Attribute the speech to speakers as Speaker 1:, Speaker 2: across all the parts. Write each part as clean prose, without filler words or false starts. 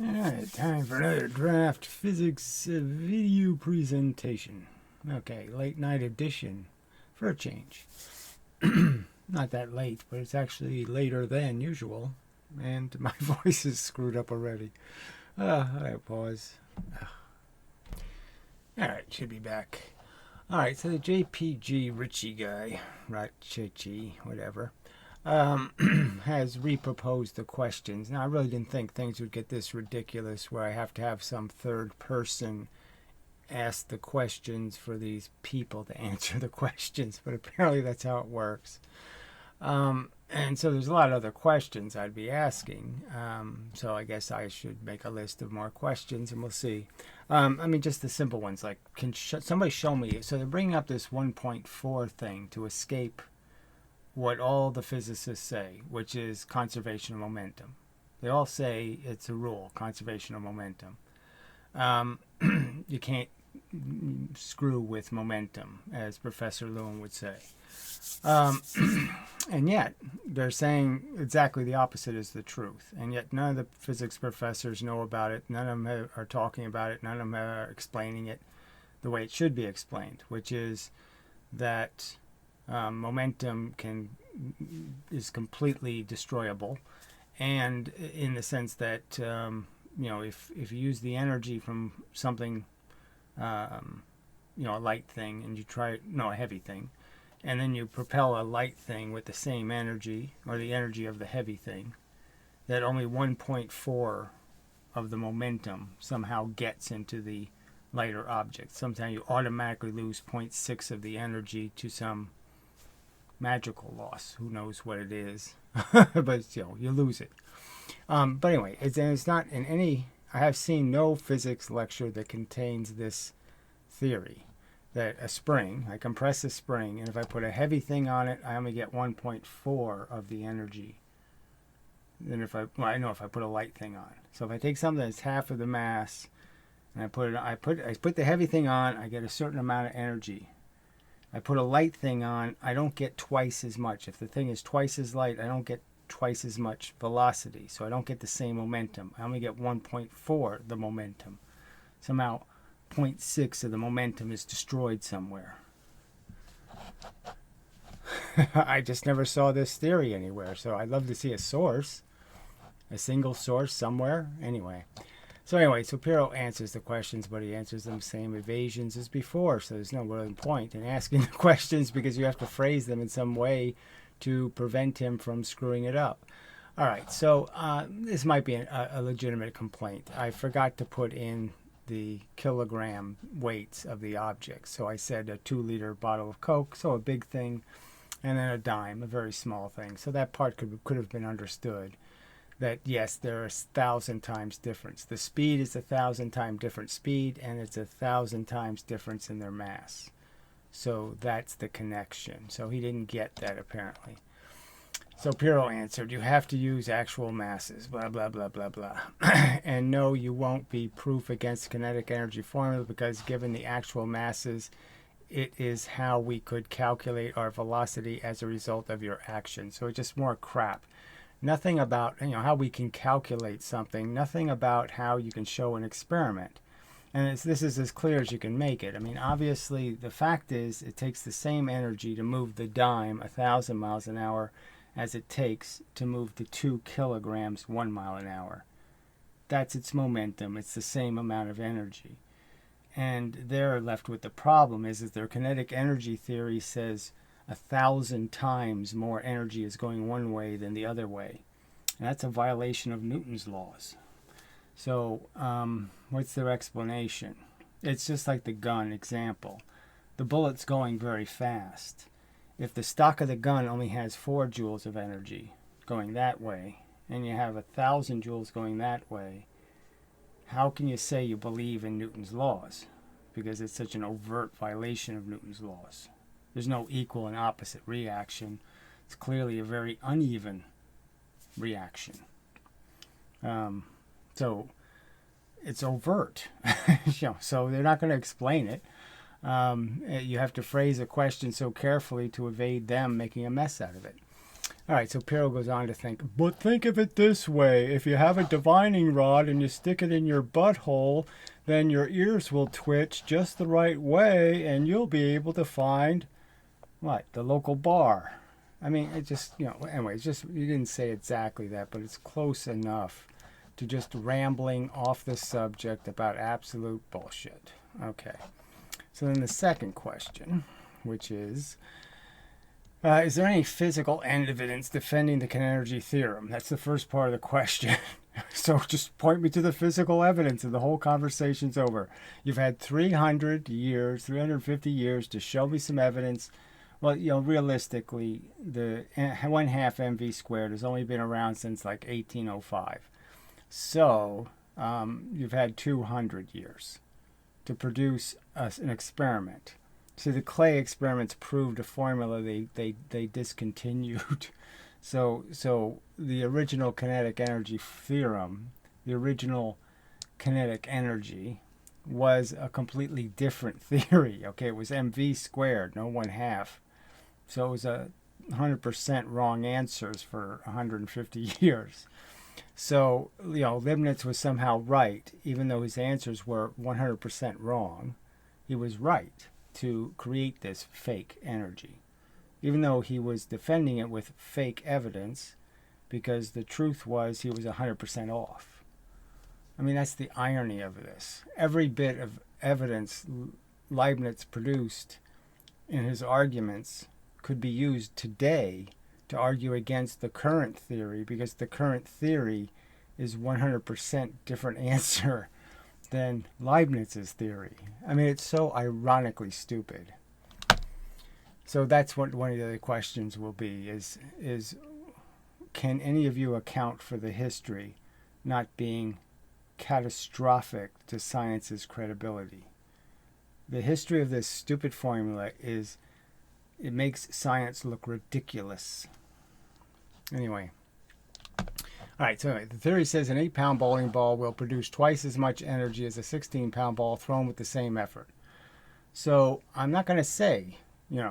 Speaker 1: Alright, time for another draft physics video presentation. Okay, late night edition for a change. Not that late, but it's actually later than usual. And my voice is screwed up already. I pause. Alright, should be back. Alright, so the JPG Richie guy, Rachichi, whatever, has reproposed the questions. Now, I really didn't think things would get this ridiculous where I have to have some third person ask the questions for these people to answer the questions, but apparently that's how it works. And so there's a lot of other questions I'd be asking. So I guess I should make a list of more questions and we'll see. I mean, just the simple ones like, can somebody show me? So they're bringing up this 1.4 thing to escape what all the physicists say, which is conservation of momentum. They all say it's a rule, conservation of momentum. You can't screw with momentum, as Professor Lewin would say. And yet, they're saying exactly the opposite is the truth. And yet, none of the physics professors know about it. None of them are talking about it. None of them are explaining it the way it should be explained, which is that momentum is completely destroyable, and in the sense that if you use the energy from something, a light thing, and you a heavy thing, and then you propel a light thing with the same energy or the energy of the heavy thing, that only 1.4 of the momentum somehow gets into the lighter object. Sometimes you automatically lose 0.6 of the energy to some magical loss. Who knows what it is? But you lose it. But anyway, it's not in any. I have seen no physics lecture that contains this theory that a spring, I compress a spring, and if I put a heavy thing on it, I only get 1.4 of the energy. Then if I put a light thing on. So if I take something that's half of the mass, and I put the heavy thing on, I get a certain amount of energy. I put a light thing on, I don't get twice as much. If the thing is twice as light, I don't get twice as much velocity. So I don't get the same momentum. I only get 1.4 the momentum. Somehow 0.6 of the momentum is destroyed somewhere. I just never saw this theory anywhere. So I'd love to see a source. A single source somewhere. So Pirro answers the questions, but he answers them same evasions as before. So there's no real point in asking the questions because you have to phrase them in some way to prevent him from screwing it up. All right, so this might be a legitimate complaint. I forgot to put in the kilogram weights of the objects. So I said a 2-liter bottle of Coke, so a big thing, and then a dime, a very small thing. So that part could have been understood. That yes, there are 1,000 times difference. The speed is 1,000 times different speed, and it's 1,000 times difference in their mass. So that's the connection. So he didn't get that apparently. So Pirro answered, you have to use actual masses, blah, blah, blah, blah, blah. And no, you won't be proof against kinetic energy formula because given the actual masses, it is how we could calculate our velocity as a result of your action. So it's just more crap. Nothing about how we can calculate something. Nothing about how you can show an experiment. And this is as clear as you can make it. I mean, obviously, the fact is it takes the same energy to move the dime 1,000 miles an hour as it takes to move the 2 kilograms 1 mile an hour. That's its momentum. It's the same amount of energy. And they're left with the problem is that their kinetic energy theory says 1,000 times more energy is going one way than the other way. And that's a violation of Newton's laws. So what's their explanation? It's just like the gun example. The bullet's going very fast. If the stock of the gun only has 4 joules of energy going that way, and you have 1,000 joules going that way, how can you say you believe in Newton's laws? Because it's such an overt violation of Newton's laws. There's no equal and opposite reaction. It's clearly a very uneven reaction. So it's overt. So they're not going to explain it. You have to phrase a question so carefully to evade them making a mess out of it. All right, so Piero goes on to think, but think of it this way. If you have a divining rod and you stick it in your butthole, then your ears will twitch just the right way and you'll be able to find, what, the local bar. I mean, it just, anyway, it's just, you didn't say exactly that, but it's close enough to just rambling off the subject about absolute bullshit. Okay. So then the second question, which is there any physical evidence defending the kinetic energy theorem? That's the first part of the question. So just point me to the physical evidence and the whole conversation's over. You've had 350 years to show me some evidence. Well, realistically, the 1/2 mv squared has only been around since like 1805. So you've had 200 years to produce an experiment. See, the Clay experiments proved a formula they discontinued. So the original kinetic energy theorem, the original kinetic energy, was a completely different theory. Okay, it was mv squared, no 1/2. So it was 100% wrong answers for 150 years. So, Leibniz was somehow right, even though his answers were 100% wrong. He was right to create this fake energy, even though he was defending it with fake evidence, because the truth was he was 100% off. I mean, that's the irony of this. Every bit of evidence Leibniz produced in his arguments could be used today to argue against the current theory, because the current theory is 100% different answer than Leibniz's theory. I mean, it's so ironically stupid. So that's what one of the other questions will be, is can any of you account for the history not being catastrophic to science's credibility? The history of this stupid formula is, it makes science look ridiculous. Anyway. All right, so the theory says an 8-pound bowling ball will produce twice as much energy as a 16-pound ball thrown with the same effort. So I'm not going to say,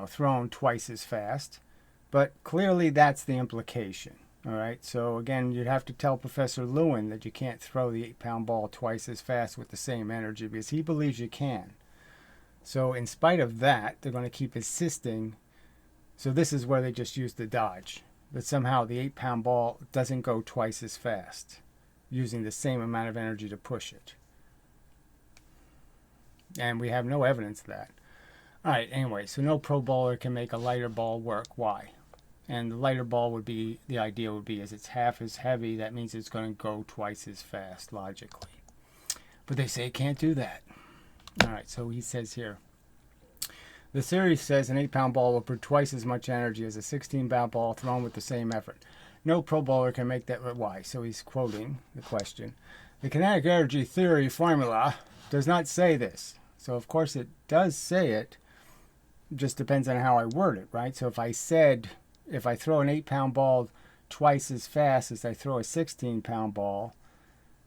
Speaker 1: thrown twice as fast, but clearly that's the implication. All right, so again, you'd have to tell Professor Lewin that you can't throw the 8-pound ball twice as fast with the same energy, because he believes you can. So in spite of that, they're going to keep insisting. So this is where they just use the dodge, that somehow the 8-pound ball doesn't go twice as fast, using the same amount of energy to push it. And we have no evidence of that. All right, anyway, so no pro bowler can make a lighter ball work. Why? And the lighter ball would be, the idea would be, as it's half as heavy, that means it's going to go twice as fast, logically. But they say it can't do that. All right, so he says here, the theory says an 8-pound ball will produce twice as much energy as a 16-pound ball thrown with the same effort. No pro bowler can make that. Why? So he's quoting the question. The kinetic energy theory formula does not say this. So of course it does say it. Just depends on how I word it, right? So if I said, if I throw an 8-pound ball twice as fast as I throw a 16-pound ball,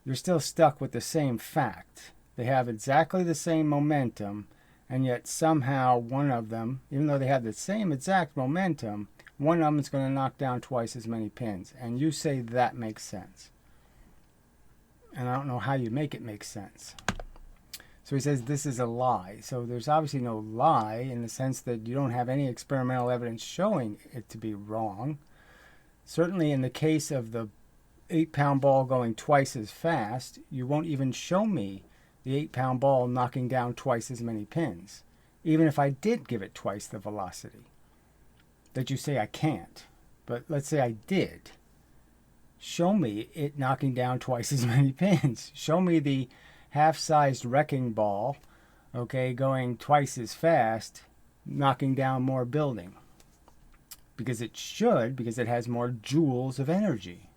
Speaker 1: you're still stuck with the same fact. They have exactly the same momentum, and yet somehow one of them, even though they have the same exact momentum, one of them is going to knock down twice as many pins. And you say that makes sense. And I don't know how you make it make sense. So he says this is a lie. So there's obviously no lie in the sense that you don't have any experimental evidence showing it to be wrong. Certainly in the case of the 8-pound ball going twice as fast, you won't even show me the 8-pound ball knocking down twice as many pins, even if I did give it twice the velocity. That you say I can't, but let's say I did. Show me it knocking down twice as many pins. Show me the half-sized wrecking ball, okay, going twice as fast, knocking down more building. Because it should, because it has more joules of energy.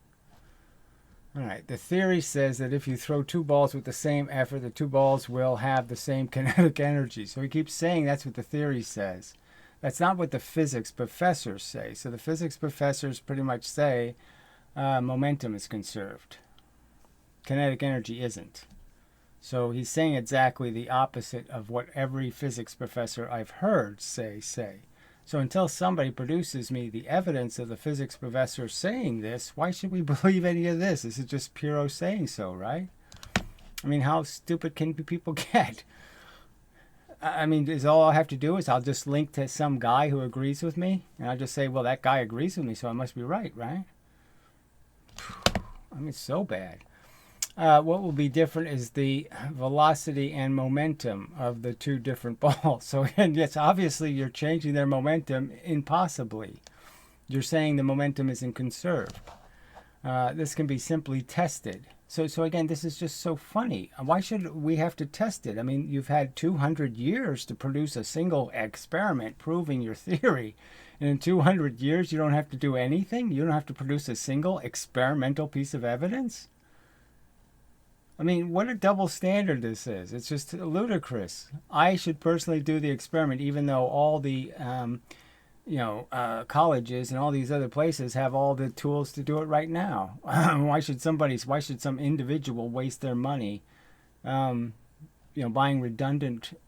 Speaker 1: All right, the theory says that if you throw two balls with the same effort, the two balls will have the same kinetic energy. So he keeps saying that's what the theory says. That's not what the physics professors say. So the physics professors pretty much say momentum is conserved. Kinetic energy isn't. So he's saying exactly the opposite of what every physics professor I've heard say. So until somebody produces me the evidence of the physics professor saying this, why should we believe any of this? This is just Piro saying so, right? I mean, how stupid can people get? I mean, is all I have to do is I'll just link to some guy who agrees with me, and I'll just say, well, that guy agrees with me, so I must be right, right? I mean, it's so bad. What will be different is the velocity and momentum of the two different balls. So, and yes, obviously you're changing their momentum impossibly. You're saying the momentum isn't conserved. This can be simply tested. So again, this is just so funny. Why should we have to test it? I mean, you've had 200 years to produce a single experiment proving your theory. And in 200 years, you don't have to do anything? You don't have to produce a single experimental piece of evidence? I mean, what a double standard this is. It's just ludicrous. I should personally do the experiment, even though all the, colleges and all these other places have all the tools to do it right now. Why should some individual waste their money, buying redundant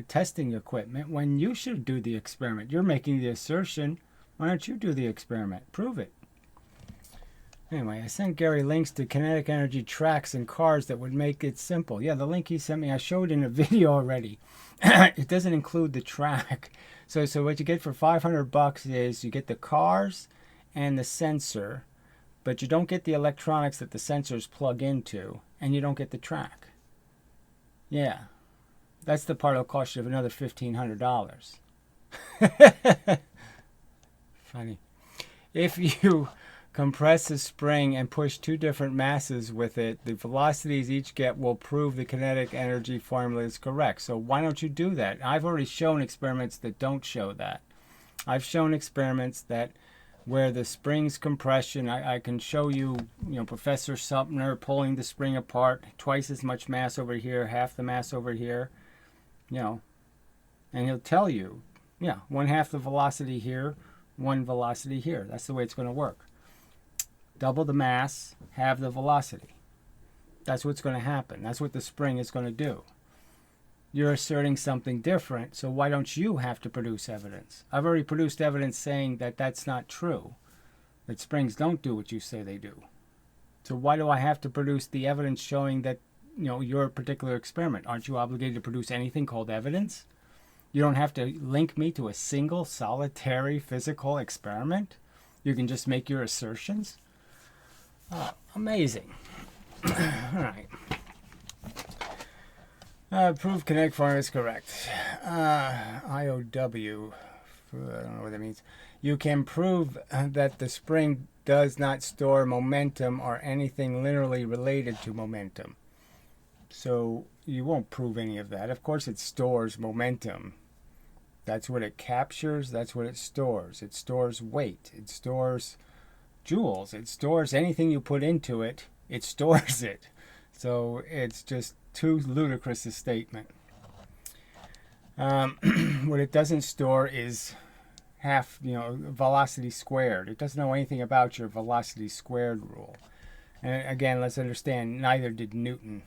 Speaker 1: testing equipment when you should do the experiment? You're making the assertion. Why don't you do the experiment? Prove it. Anyway, I sent Gary links to kinetic energy tracks in cars that would make it simple. Yeah, the link he sent me, I showed in a video already. It doesn't include the track. So what you get for $500 is you get the cars and the sensor, but you don't get the electronics that the sensors plug into, and you don't get the track. Yeah, that's the part that'll cost you another $1,500. Funny. If you compress a spring and push two different masses with it, the velocities each get will prove the kinetic energy formula is correct. So why don't you do that? I've already shown experiments that don't show that. I've shown experiments that where the spring's compression, I can show you, Professor Sumner pulling the spring apart, twice as much mass over here, half the mass over here, and he'll tell you, one half the velocity here, one velocity here. That's the way it's going to work. Double the mass, halve the velocity. That's what's going to happen. That's what the spring is going to do. You're asserting something different, so why don't you have to produce evidence? I've already produced evidence saying that that's not true, that springs don't do what you say they do. So why do I have to produce the evidence showing that, your particular experiment? Aren't you obligated to produce anything called evidence? You don't have to link me to a single solitary physical experiment. You can just make your assertions. Oh, amazing. All right. Prove kinetic formula is correct. IOW, I don't know what that means. You can prove that the spring does not store momentum or anything linearly related to momentum. So you won't prove any of that. Of course it stores momentum. That's what it captures. That's what it stores. It stores weight. It stores joules. It stores anything you put into it. It stores it. So it's just too ludicrous a statement. What it doesn't store is half, velocity squared. It doesn't know anything about your velocity squared rule. And again, let's understand, neither did Newton.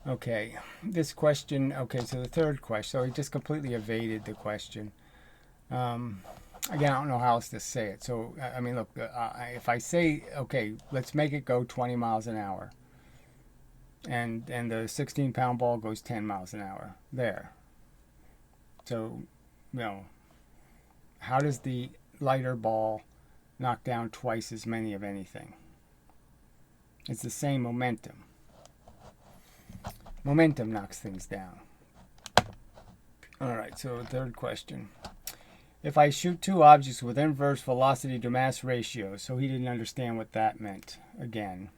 Speaker 1: Okay, this question, so the third question. So he just completely evaded the question. Again, I don't know how else to say it. So, I mean, look, if I say, okay, let's make it go 20 miles an hour. And the 16-pound ball goes 10 miles an hour. There. So, how does the lighter ball knock down twice as many of anything? It's the same momentum. Momentum knocks things down. All right, so third question. If I shoot two objects with inverse velocity to mass ratio, so he didn't understand what that meant again.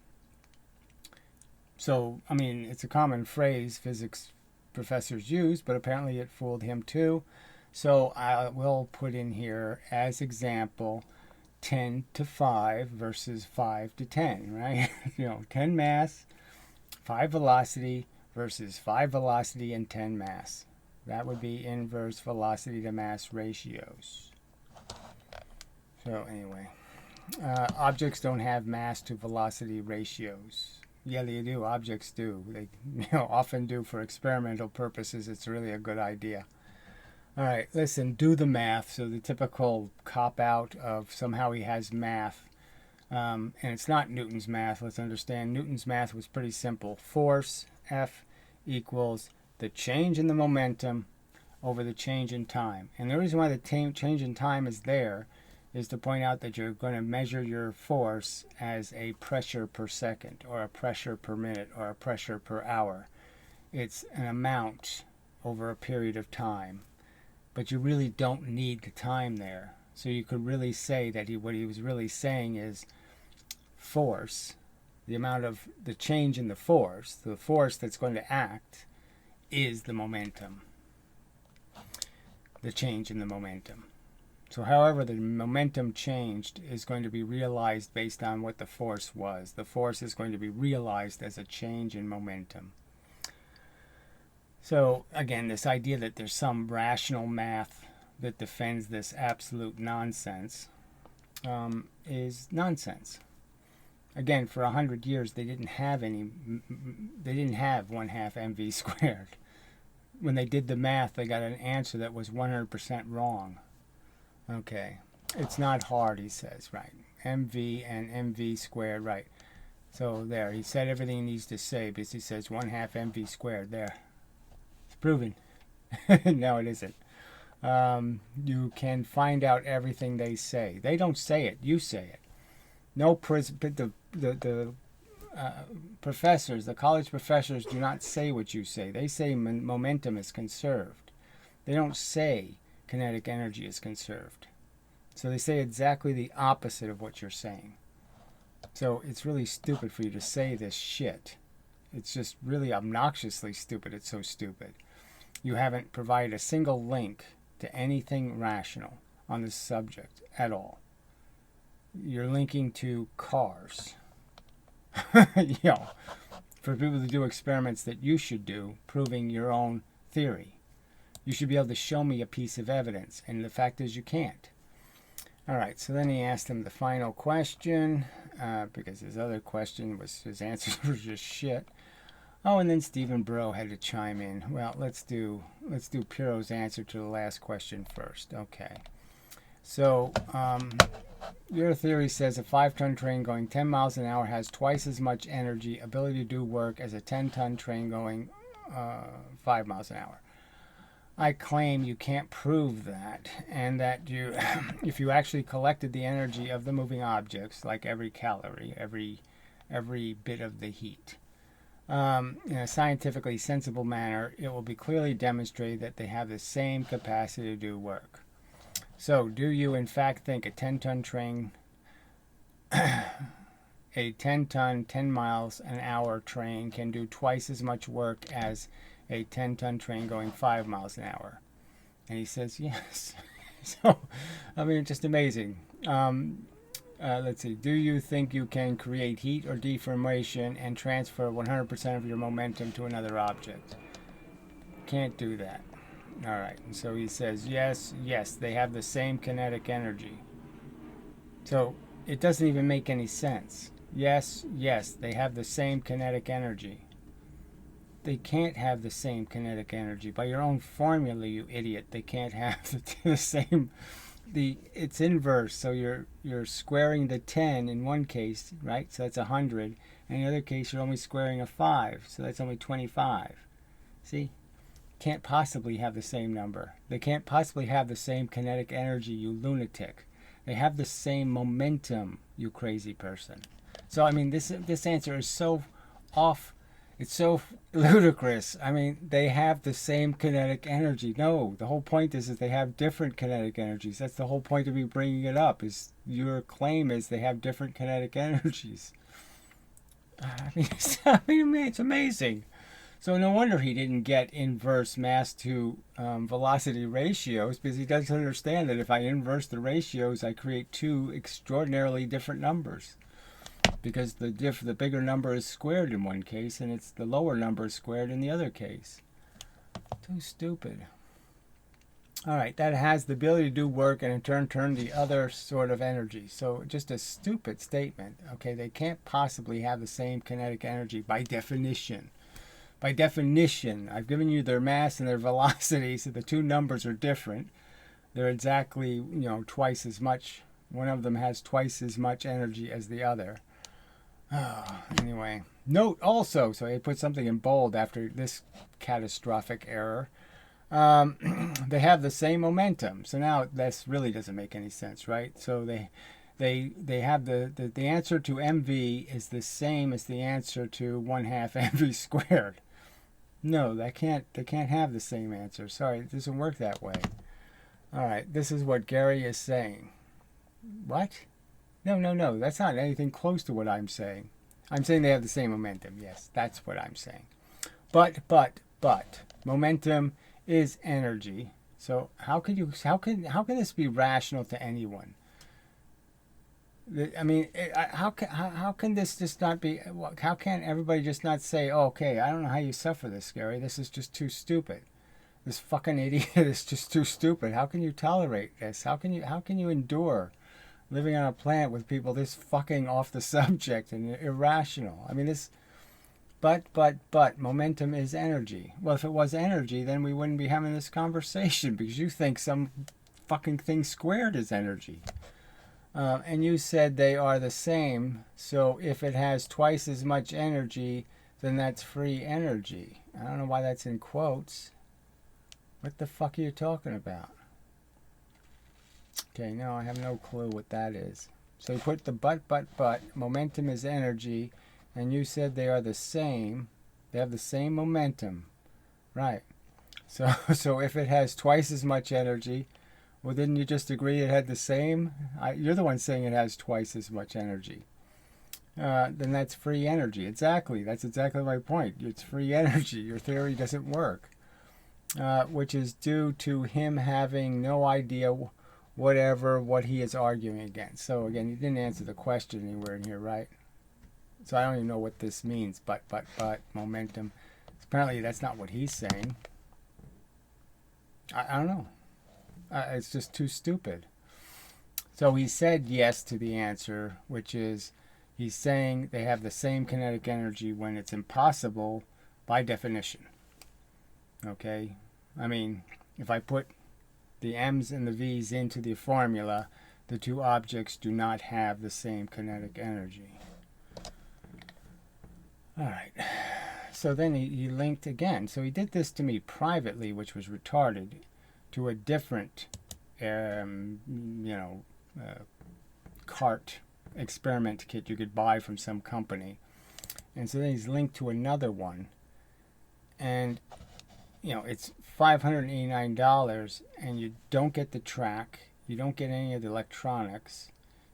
Speaker 1: So, I mean, it's a common phrase physics professors use, but apparently it fooled him too. So I will put in here as example 10 to 5 versus 5 to 10, right? 10 mass, 5 velocity versus 5 velocity and 10 mass. That would be inverse velocity to mass ratios. So anyway, objects don't have mass to velocity ratios. Yeah, they do. Objects do. They often do for experimental purposes. It's really a good idea. All right, listen, do the math. So the typical cop out of somehow he has math. And it's not Newton's math. Let's understand Newton's math was pretty simple. Force F equals the change in the momentum over the change in time. And the reason why the change in time is there is to point out that you're going to measure your force as a pressure per second, or a pressure per minute, or a pressure per hour. It's an amount over a period of time. But you really don't need the time there. So you could really say that what he was really saying is force, the amount of the change in the force that's going to act, is the momentum. The change in the momentum. So however the momentum changed is going to be realized based on what the force was. The force is going to be realized as a change in momentum. So again, this idea that there's some rational math that defends this absolute nonsense is nonsense. Again, for 100 years they didn't have 1/2 mv squared. When they did the math, they got an answer that was 100% wrong. Okay, it's not hard, he says, right? mv and mv squared, right? So there, he said everything he needs to say because he says 1/2 mv squared. There, it's proven. No, it isn't. You can find out everything they say. They don't say it. You say it. No, the professors, the college professors, do not say what you say. They say momentum is conserved. They don't say kinetic energy is conserved. So they say exactly the opposite of what you're saying. So it's really stupid for you to say this shit. It's just really obnoxiously stupid. It's so stupid. You haven't provided a single link to anything rational on this subject at all. You're linking to cars. You know, for people to do experiments that you should do, proving your own theory. You should be able to show me a piece of evidence, and the fact is you can't. All right, so then he asked him the final question, because his other question was, his answers were just shit. Oh, and then Stephen Bro had to chime in. Well, let's do Piro's answer to the last question first. Okay. So, your theory says a 5-ton train going 10 miles an hour has twice as much energy, ability to do work as a 10-ton train going 5 miles an hour. I claim you can't prove that, and that you, if you actually collected the energy of the moving objects, like every calorie, every bit of the heat, in a scientifically sensible manner, it will be clearly demonstrated that they have the same capacity to do work. So, do you in fact think a 10-ton train, a 10-ton, 10 miles an hour train can do twice as much work as a 10-ton train going 5 miles an hour? And he says yes. So, I mean, it's just amazing. Let's see. Do you think you can create heat or deformation and transfer 100% of your momentum to another object? Can't do that. All right. And so he says yes, they have the same kinetic energy. So it doesn't even make any sense. Yes, they have the same kinetic energy. They can't have the same kinetic energy. By your own formula, you idiot, they can't have the same. It's inverse. So you're squaring the 10 in one case, right? So that's 100. In the other case, you're only squaring a 5. So that's only 25. See? Can't possibly have the same number. They can't possibly have the same kinetic energy, you lunatic. They have the same momentum, you crazy person. So I mean, this answer is so off. It's so ludicrous. I mean, they have the same kinetic energy. No, the whole point is that they have different kinetic energies. That's the whole point of me bringing it up. Is your claim is they have different kinetic energies. I mean, it's amazing. So no wonder he didn't get inverse mass to velocity ratios, because he doesn't understand that if I inverse the ratios, I create two extraordinarily different numbers. Because the bigger number is squared in one case, and it's the lower number is squared in the other case. Too stupid. All right, that has the ability to do work and in turn the other sort of energy. So just a stupid statement. Okay, they can't possibly have the same kinetic energy by definition. by definition, I've given you their mass and their velocity, so the two numbers are different. They're exactly, twice as much. One of them has twice as much energy as the other. Oh, anyway, note also, so I put something in bold after this catastrophic error. They have the same momentum. So now this really doesn't make any sense, right? So they have the answer to mv is the same as the answer to 1/2 mv squared. No, they can't have the same answer. Sorry, it doesn't work that way. All right, this is what Gary is saying. What? No, that's not anything close to what I'm saying. I'm saying they have the same momentum. Yes, that's what I'm saying. But momentum is energy. So how can this be rational to anyone? I mean, how can this just not be? How can everybody just not say, oh, okay, I don't know how you suffer this, Gary. This is just too stupid. This fucking idiot is just too stupid. How can you tolerate this? How can you endure living on a planet with people this fucking off the subject and irrational? I mean, this. But momentum is energy. Well, if it was energy, then we wouldn't be having this conversation because you think some fucking thing squared is energy. And you said they are the same. So if it has twice as much energy, then that's free energy. I don't know why that's in quotes. What the fuck are you talking about? Okay, no, I have no clue what that is. So you put the but, momentum is energy. And you said they are the same. They have the same momentum. Right. So if it has twice as much energy, well, didn't you just agree it had the same? You're the one saying it has twice as much energy. Then that's free energy. Exactly. That's exactly my point. It's free energy. Your theory doesn't work. Which is due to him having no idea what he is arguing against. So again, you didn't answer the question anywhere in here, right? So I don't even know what this means, but momentum. Apparently that's not what he's saying. I don't know. It's just too stupid. So he said yes to the answer, which is he's saying they have the same kinetic energy when it's impossible by definition. Okay? I mean, if I put the m's and the v's into the formula, the two objects do not have the same kinetic energy. All right, so then he linked again. So he did this to me privately, which was retarded, to a different, cart experiment kit you could buy from some company. And so then he's linked to another one. And, it's $589, and you don't get the track. You don't get any of the electronics.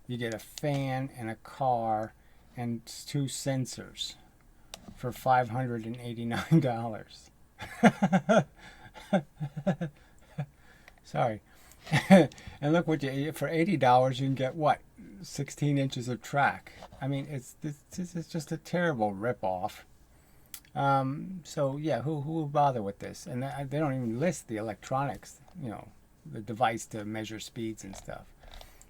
Speaker 1: You get a fan and a car and 2 sensors. For $589. Sorry. And look what for $80 you can get what? 16 inches of track. I mean, this is just a terrible ripoff. So yeah, who would bother with this? And they don't even list the electronics, the device to measure speeds and stuff.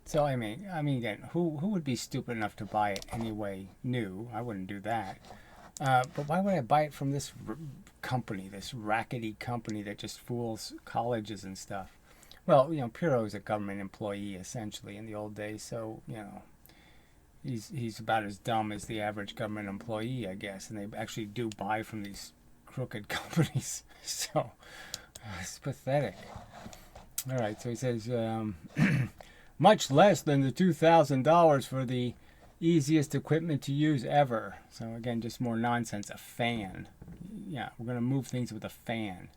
Speaker 1: So I mean again, who would be stupid enough to buy it anyway? New? I wouldn't do that. But why would I buy it from this company, this rackety company that just fools colleges and stuff? Well, Piro is a government employee essentially in the old days, so he's about as dumb as the average government employee, I guess, and they actually do buy from these crooked companies. So it's pathetic. All right, so he says much less than the $2,000 for the easiest equipment to use ever. So again, just more nonsense. A fan. Yeah, we're gonna move things with a fan.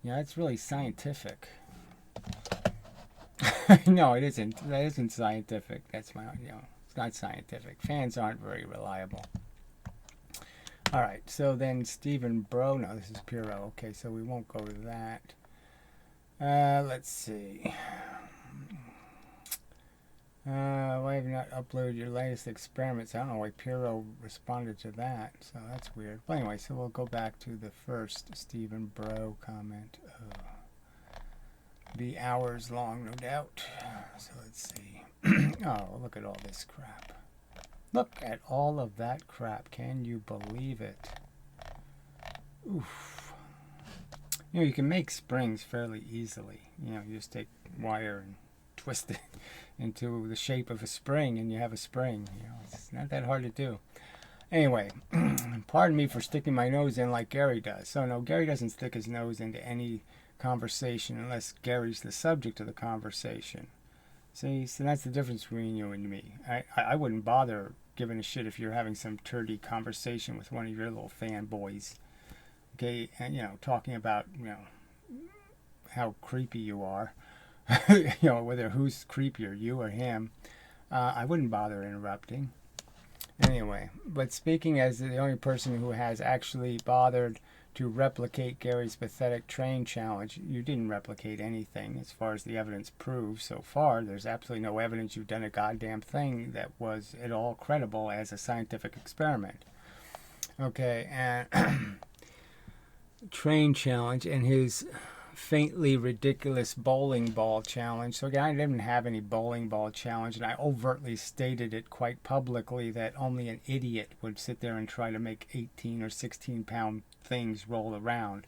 Speaker 1: Yeah, it's really scientific. No, it isn't. That isn't scientific. That's my, it's not scientific. Fans aren't very reliable. All right, so then Stephen Bro. No, this is Piro. Okay, so we won't go to that. Let's see. Why have you not uploaded your latest experiments? I don't know why Piro responded to that, so that's weird. But anyway, so we'll go back to the first Stephen Bro comment. Be hours long, no doubt. So let's see. Oh, look at all this crap. Look at all of that crap. Can you believe it? Oof. You can make springs fairly easily. You just take wire and twist it into the shape of a spring, and you have a spring. It's not that hard to do. Anyway, pardon me for sticking my nose in like Gary does. So no, Gary doesn't stick his nose into any conversation unless Gary's the subject of the conversation. See, so that's the difference between you and me. I wouldn't bother giving a shit if you're having some turdy conversation with one of your little fanboys. Okay, and talking about how creepy you are. Whether who's creepier, you or him. I wouldn't bother interrupting. Anyway, but speaking as the only person who has actually bothered to replicate Gary's pathetic train challenge, you didn't replicate anything as far as the evidence proves so far. There's absolutely no evidence you've done a goddamn thing that was at all credible as a scientific experiment. Okay, and train challenge and his faintly ridiculous bowling ball challenge. So again, I didn't have any bowling ball challenge, and I overtly stated it quite publicly that only an idiot would sit there and try to make 18 or 16 pound things roll around.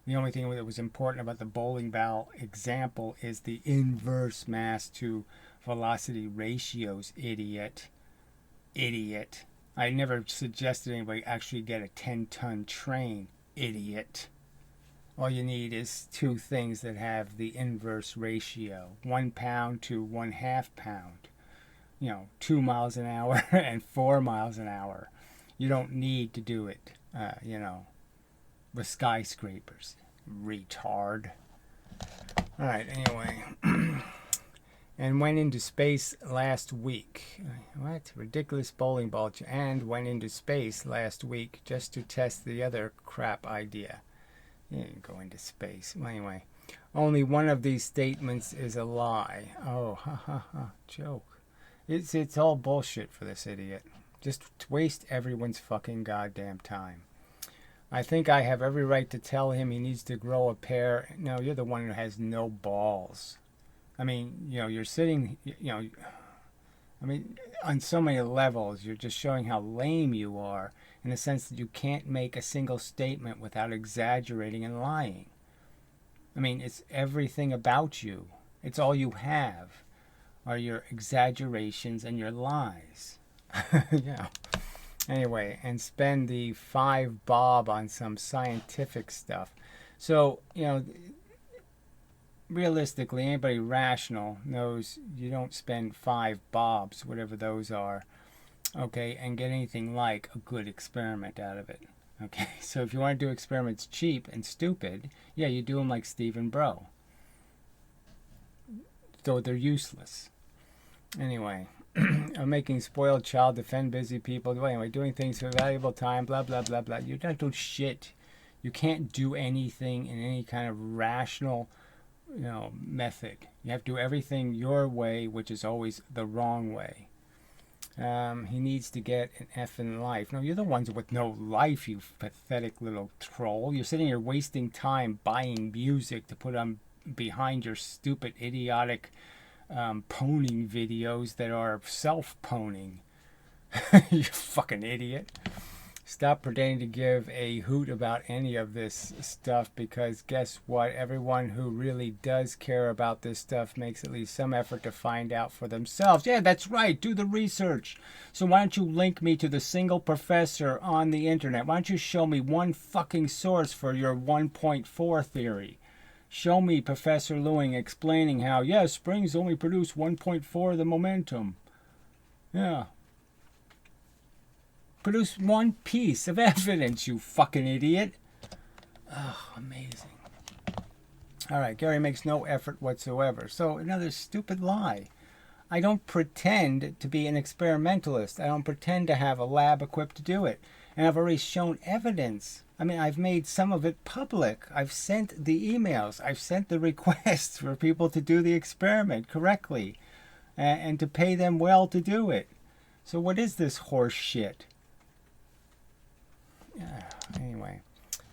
Speaker 1: The only thing that was important about the bowling ball example is the inverse mass to velocity ratios, idiot. I never suggested anybody actually get a 10-ton train, idiot. All you need is two things that have the inverse ratio, 1 pound to 1/2 pound. 2 miles an hour and 4 miles an hour. You don't need to do it, with skyscrapers. Retard. Alright, anyway. And went into space last week. What? Ridiculous bowling ball. And went into space last week just to test the other crap idea. You didn't go into space. Well, anyway, only one of these statements is a lie. Oh, joke. It's all bullshit for this idiot. Just waste everyone's fucking goddamn time. I think I have every right to tell him he needs to grow a pair. No, you're the one who has no balls. I mean, you're sitting, on so many levels, you're just showing how lame you are, in the sense that you can't make a single statement without exaggerating and lying. I mean, it's everything about you. It's all you have are your exaggerations and your lies. Yeah. Anyway, and spend the 5 bob on some scientific stuff. So, realistically, anybody rational knows you don't spend 5 bobs, whatever those are, okay, and get anything like a good experiment out of it. Okay, so if you want to do experiments cheap and stupid, yeah, you do them like Stephen Bro. So they're useless. Anyway, I'm making spoiled child defend busy people. Anyway, doing things for valuable time, blah, blah, blah, blah. You don't do shit. You can't do anything in any kind of rational, method. You have to do everything your way, which is always the wrong way. He needs to get an effing life. No, you're the ones with no life, you pathetic little troll. You're sitting here wasting time buying music to put on behind your stupid, idiotic poning videos that are self-poning. You fucking idiot. Stop pretending to give a hoot about any of this stuff, because guess what? Everyone who really does care about this stuff makes at least some effort to find out for themselves. Yeah, that's right. Do the research. So why don't you link me to the single professor on the internet? Why don't you show me one fucking source for your 1.4 theory? Show me Professor Lewing explaining how, yes, springs only produce 1.4 of the momentum. Yeah. Produce one piece of evidence, you fucking idiot. Oh, amazing. Alright, Gary makes no effort whatsoever. So, another stupid lie. I don't pretend to be an experimentalist. I don't pretend to have a lab equipped to do it. And I've already shown evidence. I mean, I've made some of it public. I've sent the emails. I've sent the requests for people to do the experiment correctly. And to pay them well to do it. So what is this horse shit? Anyway,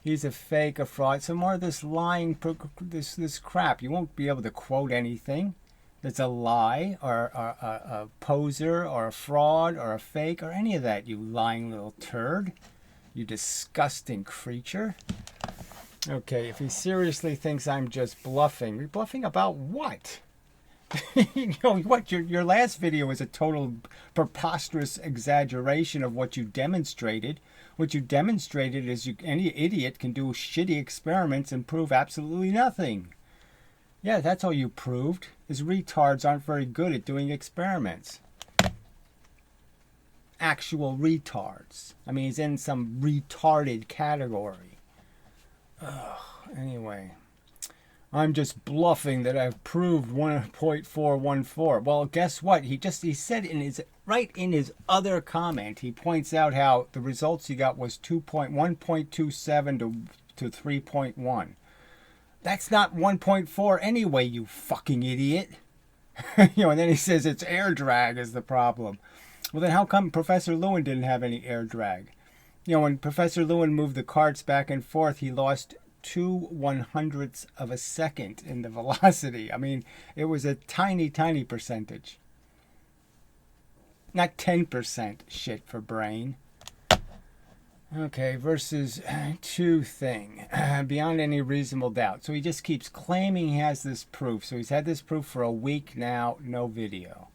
Speaker 1: he's a fake, a fraud. Some more of this lying, this crap. You won't be able to quote anything that's a lie, or a poser, or a fraud, or a fake, or any of that, you lying little turd. You disgusting creature. Okay, if he seriously thinks I'm just bluffing, bluffing about what? You know what? Your last video was a total preposterous exaggeration of what you demonstrated. What you demonstrated is any idiot can do shitty experiments and prove absolutely nothing. Yeah, that's all you proved, is retards aren't very good at doing experiments. Actual retards. I mean, he's in some retarded category. Ugh, anyway. I'm just bluffing that I've proved 1.414. Well, guess what? He said right in his other comment, he points out how the results he got was 1.27 to 3.1. That's not 1.4 anyway, you fucking idiot. And then he says it's air drag is the problem. Well, then how come Professor Lewin didn't have any air drag? When Professor Lewin moved the carts back and forth, he lost 2/100ths of a second in the velocity. I mean, it was a tiny, tiny percentage. Not 10% shit for brain. Okay, verses 2 thing. Beyond any reasonable doubt. So he just keeps claiming he has this proof. So he's had this proof for a week now, no video.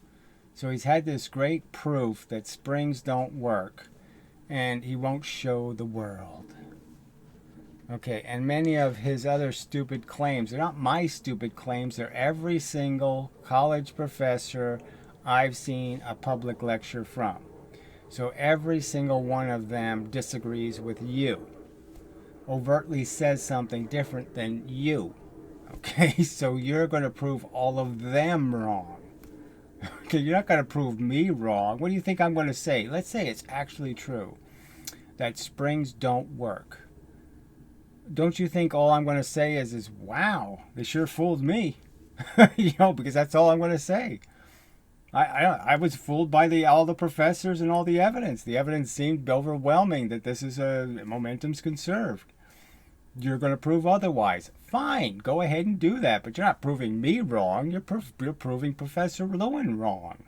Speaker 1: So he's had this great proof that springs don't work, and he won't show the world. Okay, and many of his other stupid claims, they're not my stupid claims, they're every single college professor I've seen a public lecture from. So every single one of them disagrees with you, overtly says something different than you. Okay, so you're going to prove all of them wrong. Okay, you're not going to prove me wrong. What do you think I'm going to say? Let's say it's actually true that springs don't work. Don't you think all I'm going to say is wow, they sure fooled me? Because that's all I'm going to say. I was fooled by all the professors and all the evidence. The evidence seemed overwhelming that this is momentum's conserved. You're going to prove otherwise. Fine, go ahead and do that. But you're not proving me wrong. You're proving Professor Lewin wrong.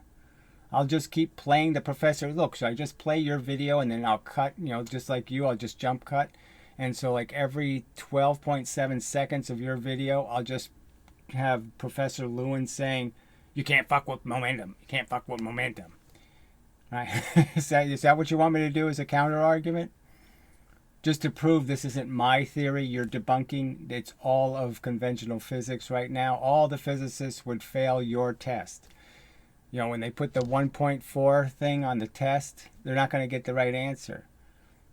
Speaker 1: I'll just keep playing the professor. Look, so I just play your video and then I'll cut, just like you, I'll just jump cut. And so like every 12.7 seconds of your video, I'll just have Professor Lewin saying, you can't fuck with momentum. You can't fuck with momentum. Right? Is that what you want me to do as a counter argument? Just to prove this isn't my theory, you're debunking. It's all of conventional physics right now. All the physicists would fail your test. When they put the 1.4 thing on the test, they're not going to get the right answer.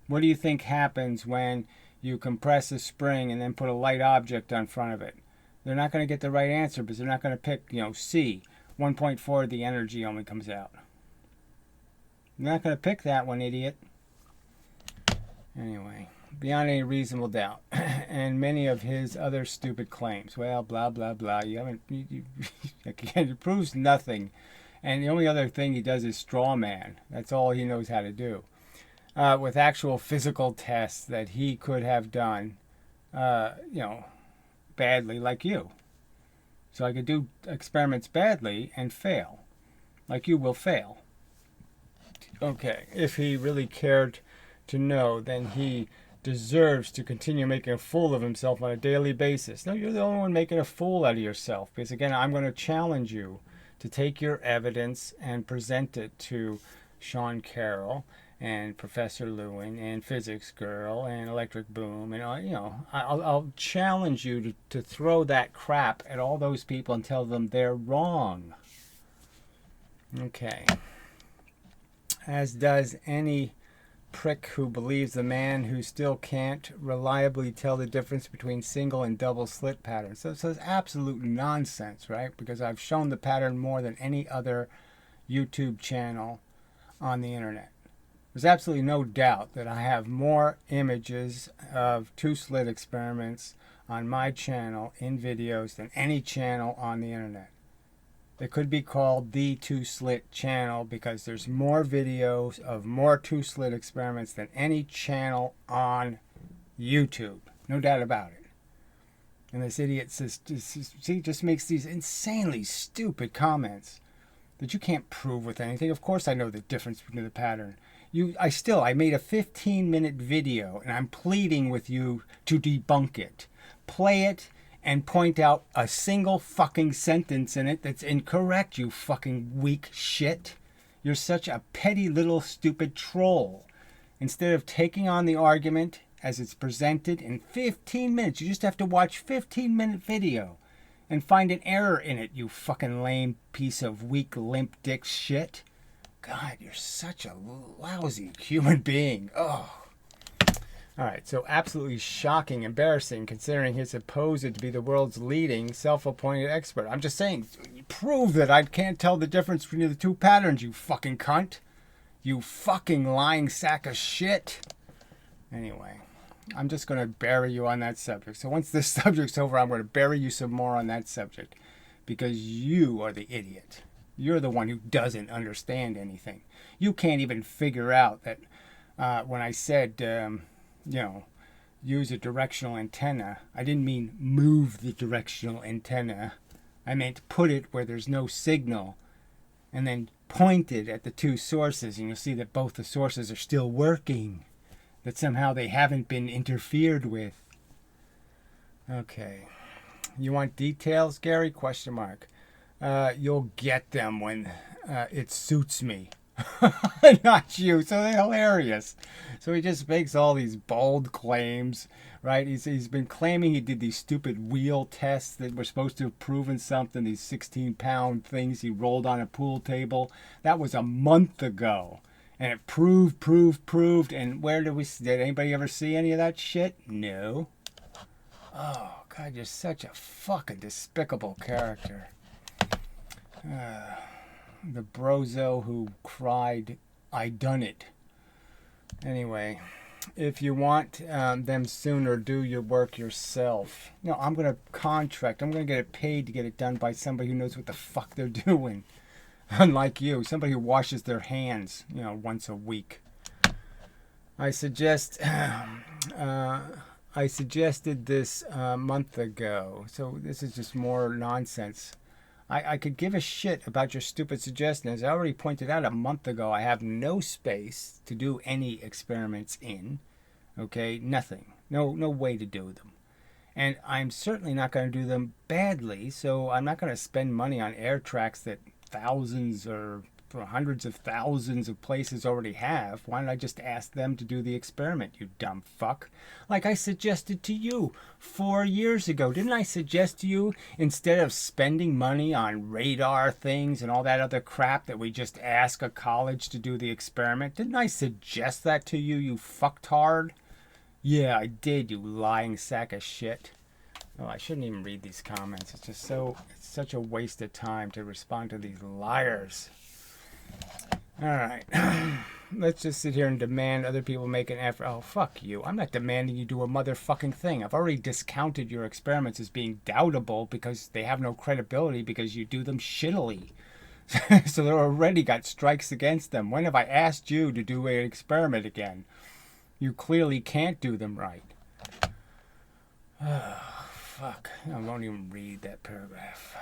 Speaker 1: What do you think happens when you compress a spring and then put a light object on front of it? They're not going to get the right answer because they're not going to pick, C. 1.4, the energy only comes out. You're not going to pick that one, idiot. Anyway, beyond any reasonable doubt. And many of his other stupid claims. Well, blah, blah, blah. Again, it proves nothing. And the only other thing he does is straw man. That's all he knows how to do. With actual physical tests that he could have done, badly like you. So I could do experiments badly and fail. Like you will fail. Okay, if he really cared to know, then he deserves to continue making a fool of himself on a daily basis. No, you're the only one making a fool out of yourself. Because again, I'm going to challenge you to take your evidence and present it to Sean Carroll and Professor Lewin and Physics Girl and Electric Boom, and I'll challenge you to throw that crap at all those people and tell them they're wrong. Okay. As does any prick who believes the man who still can't reliably tell the difference between single and double slit patterns. So it's absolute nonsense, right? Because I've shown the pattern more than any other YouTube channel on the internet. There's absolutely no doubt that I have more images of two-slit experiments on my channel in videos than any channel on the internet. It could be called the two-slit channel because there's more videos of more two-slit experiments than any channel on YouTube. No doubt about it. And this idiot just makes these insanely stupid comments that you can't prove with anything. Of course I know the difference between the pattern. I made a 15-minute video, and I'm pleading with you to debunk it. Play it and point out a single fucking sentence in it that's incorrect, you fucking weak shit. You're such a petty little stupid troll. Instead of taking on the argument as it's presented in 15 minutes, you just have to watch 15-minute video and find an error in it, you fucking lame piece of weak, limp dick shit. God, you're such a lousy human being. Oh. All right, so absolutely shocking, embarrassing, considering he's supposed to be the world's leading self-appointed expert. I'm just saying, prove that I can't tell the difference between the two patterns, you fucking cunt. You fucking lying sack of shit. Anyway, I'm just going to bury you on that subject. So once this subject's over, I'm going to bury you some more on that subject. Because you are the idiot. You're the one who doesn't understand anything. You can't even figure out that when I said, use a directional antenna, I didn't mean move the directional antenna. I meant put it where there's no signal and then point it at the two sources, and you'll see that both the sources are still working, that somehow they haven't been interfered with. Okay. You want details, Gary? Question mark. You'll get them when it suits me. Not you. So they're hilarious. So he just makes all these bold claims, right? He's been claiming he did these stupid wheel tests that were supposed to have proven something, these 16-pound things he rolled on a pool table. That was a month ago. And it proved. And did anybody ever see any of that shit? No. Oh, God, you're such a fucking despicable character. The brozo who cried, "I done it." Anyway, if you want them sooner, do your work yourself. No, I'm going to contract. I'm going to get it paid to get it done by somebody who knows what the fuck they're doing. Unlike you, somebody who washes their hands, once a week. I suggested this a month ago, so this is just more nonsense. I could give a shit about your stupid suggestion. As I already pointed out a month ago, I have no space to do any experiments in. Okay, nothing. No way to do them. And I'm certainly not going to do them badly, so I'm not going to spend money on air tracks that thousands or hundreds of thousands of places already have. Why don't I just ask them to do the experiment, you dumb fuck? Like I suggested to you 4 years ago. Didn't I suggest to you, instead of spending money on radar things and all that other crap, that we just ask a college to do the experiment? Didn't I suggest that to you, you fucktard? Yeah, I did, you lying sack of shit. Oh, I shouldn't even read these comments. It's such a waste of time to respond to these liars. All right. Let's just sit here and demand other people make an effort. Oh, fuck you. I'm not demanding you do a motherfucking thing. I've already discounted your experiments as being doubtable because they have no credibility because you do them shittily. So they already got strikes against them. When have I asked you to do an experiment again? You clearly can't do them right. Oh, fuck. I won't even read that paragraph.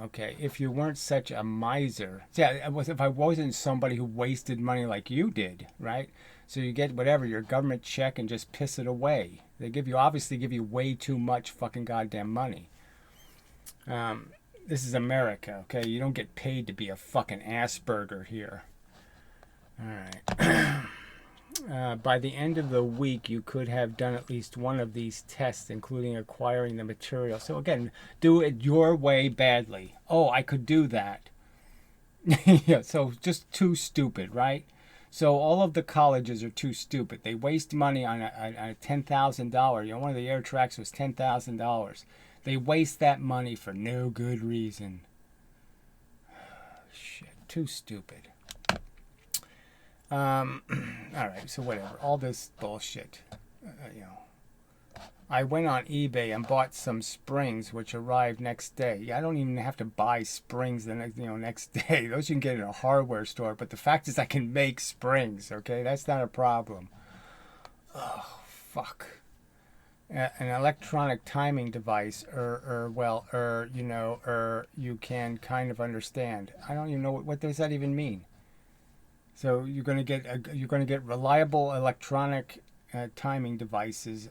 Speaker 1: Okay, if you weren't such a miser. Yeah, if I wasn't somebody who wasted money like you did, right? So you get whatever, your government check, and just piss it away. They obviously give you way too much fucking goddamn money. This is America, okay? You don't get paid to be a fucking Asperger here. All right. By the end of the week, you could have done at least one of these tests, including acquiring the material. So again, do it your way badly. Oh, I could do that. Yeah, so just too stupid, right? So all of the colleges are too stupid. They waste money on a $10,000. One of the air tracks was $10,000. They waste that money for no good reason. Shit, too stupid. All right, so whatever. All this bullshit, I went on eBay and bought some springs, which arrived next day. Yeah, I don't even have to buy springs the next day. Those you can get in a hardware store. But the fact is, I can make springs. Okay, that's not a problem. Oh, fuck. An electronic timing device, you can kind of understand. I don't even know what does that even mean. So you're going to get reliable electronic timing devices.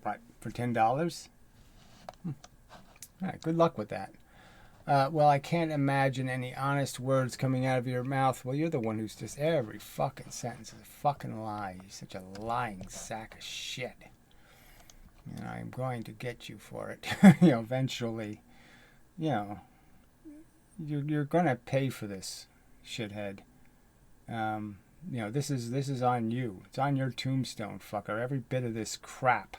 Speaker 1: What, for $10? All right, good luck with that. Well, I can't imagine any honest words coming out of your mouth. Well, you're the one who's just every fucking sentence is a fucking lie. You're such a lying sack of shit. And I'm going to get you for it. Eventually, you're going to pay for this, shithead. This is on you. It's on your tombstone, fucker. Every bit of this crap.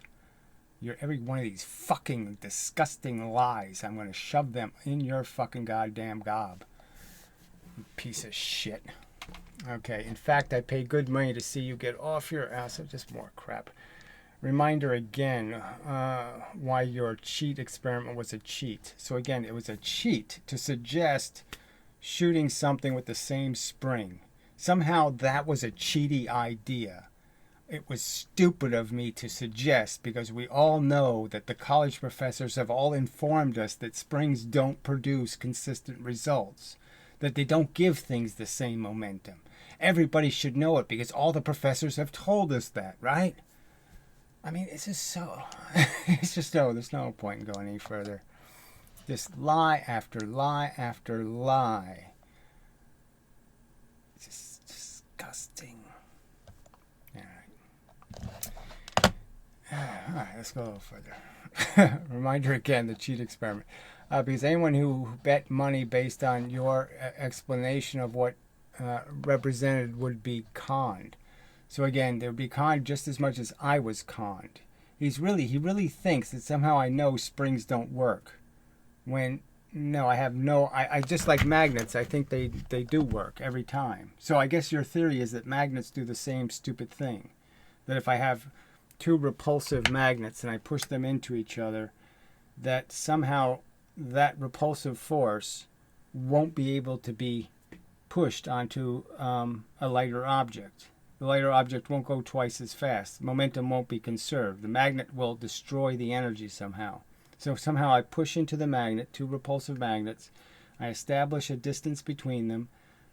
Speaker 1: Every one of these fucking disgusting lies, I'm going to shove them in your fucking goddamn gob. You piece of shit. Okay, in fact, I pay good money to see you get off your ass. Just more crap. Reminder again why your cheat experiment was a cheat. So again, it was a cheat to suggest shooting something with the same spring. Somehow that was a cheaty idea. It was stupid of me to suggest, because we all know that the college professors have all informed us that springs don't produce consistent results, that they don't give things the same momentum. Everybody should know it because all the professors have told us that, right? I mean, it's just so... there's no point in going any further. Just lie after lie after lie. It's just disgusting. All right, let's go a little further. Reminder again, the cheat experiment. Because anyone who bet money based on your explanation of what represented would be conned. So again, they would be conned just as much as I was conned. He really thinks that somehow I know springs don't work. When, no, I just like magnets, I think they do work every time. So I guess your theory is that magnets do the same stupid thing. That if I have two repulsive magnets and I push them into each other, that somehow that repulsive force won't be able to be pushed onto a lighter object. The lighter object won't go twice as fast. Momentum won't be conserved. The magnet will destroy the energy somehow. So somehow I push into the magnet, two repulsive magnets, I establish a distance between them.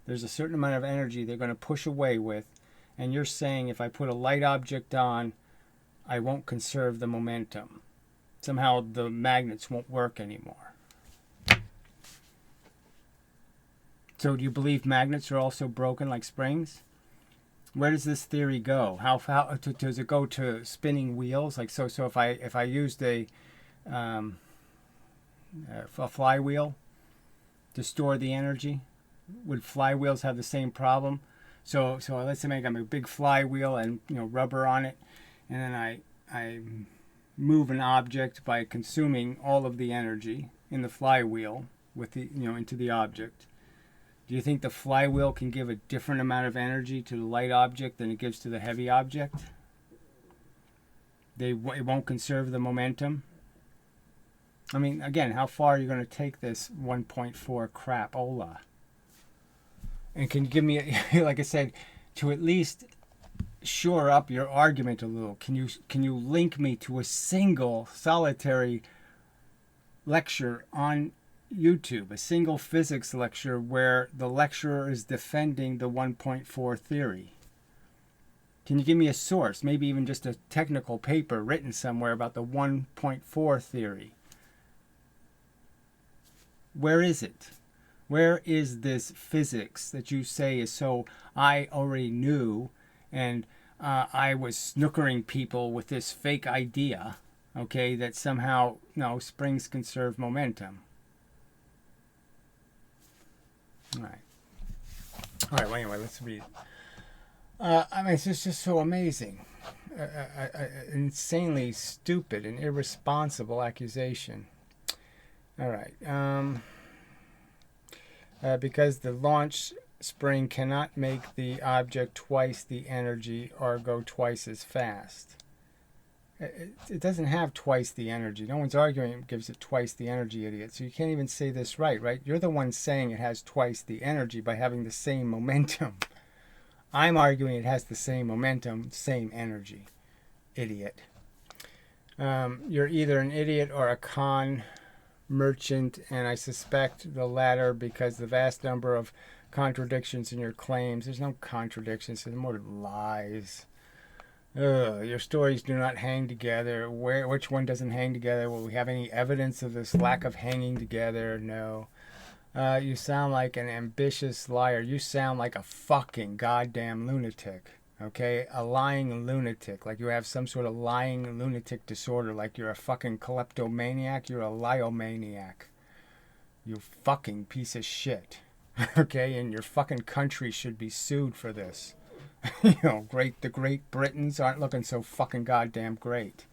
Speaker 1: There's a certain amount of energy they're going to push away with, and you're saying if I put a light object on, I won't conserve the momentum. Somehow the magnets won't work anymore. So do you believe magnets are also broken like springs? Where does this theory go? How does it go to spinning wheels? Like so if I used a flywheel to store the energy, would flywheels have the same problem? So let's say I'm a big flywheel and rubber on it, and then I move an object by consuming all of the energy in the flywheel with the into the object. Do you think the flywheel can give a different amount of energy to the light object than it gives to the heavy object? It won't conserve the momentum. I mean, again, how far are you going to take this 1.4 crapola? And can you give me, like I said, to at least shore up your argument a little? Can you link me to a single solitary lecture on YouTube, a single physics lecture where the lecturer is defending the 1.4 theory? Can you give me a source, maybe even just a technical paper written somewhere about the 1.4 theory? Where is it? Where is this physics that you say is so I already knew, and I was snookering people with this fake idea, okay, that somehow, springs conserve momentum? All right. Well, anyway, let's read. I mean, it's just so amazing. Insanely stupid and irresponsible accusation. All right. Because the launch spring cannot make the object twice the energy or go twice as fast. It doesn't have twice the energy. No one's arguing it gives it twice the energy, idiot. So you can't even say this right? You're the one saying it has twice the energy by having the same momentum. I'm arguing it has the same momentum, same energy. Idiot. You're either an idiot or a con merchant, and I suspect the latter because the vast number of contradictions in your claims. There's no contradictions. There's more lies. Ugh, your stories do not hang together. Which one doesn't hang together? Will we have any evidence of this lack of hanging together? No. You sound like an ambitious liar. You sound like a fucking goddamn lunatic. Okay? A lying lunatic. Like you have some sort of lying lunatic disorder. Like you're a fucking kleptomaniac. You're a liomaniac. You fucking piece of shit. Okay? And your fucking country should be sued for this. You know, the Great Britons aren't looking so fucking goddamn great.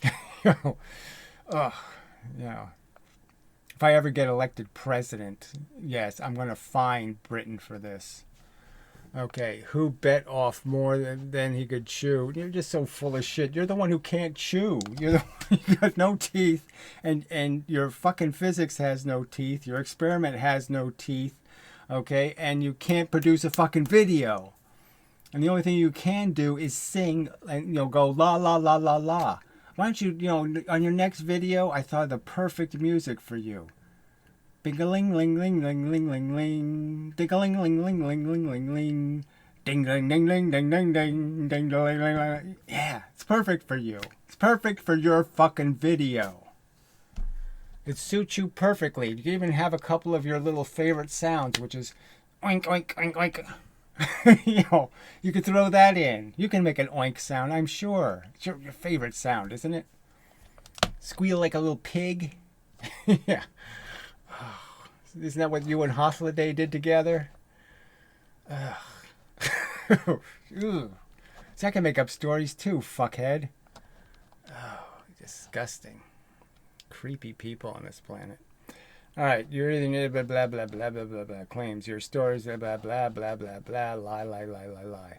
Speaker 1: You know, ugh, you know. If I ever get elected president, yes, I'm going to fine Britain for this. Okay, who bit off more than he could chew? You're just so full of shit. You're the one who can't chew. You're the one who got no teeth, and your fucking physics has no teeth. Your experiment has no teeth, okay? And you can't produce a fucking video. And the only thing you can do is sing and, you know, go la la la la la. Why don't you, you know, on your next video, I thought of the perfect music for you. Bing-a-ling ling ling ling ling ling ling. Ding-a-ling ling ling ling ling ling ling. Ding ding ding ding ding ding ding ding ding. Yeah, it's perfect for you. It's perfect for your fucking video. It suits you perfectly. You can even have a couple of your little favorite sounds, which is oink oink oink oink. You know, you could throw that in. You can make an oink sound, I'm sure. It's your favorite sound, isn't it? Squeal like a little pig. Yeah. Oh, isn't that what you and Holiday did together? So I can make up stories too, fuckhead. Oh, disgusting. Creepy people on this planet. All right, you're either blah blah blah blah blah blah blah claims your stories blah blah blah blah blah blah lie lie lie lie lie.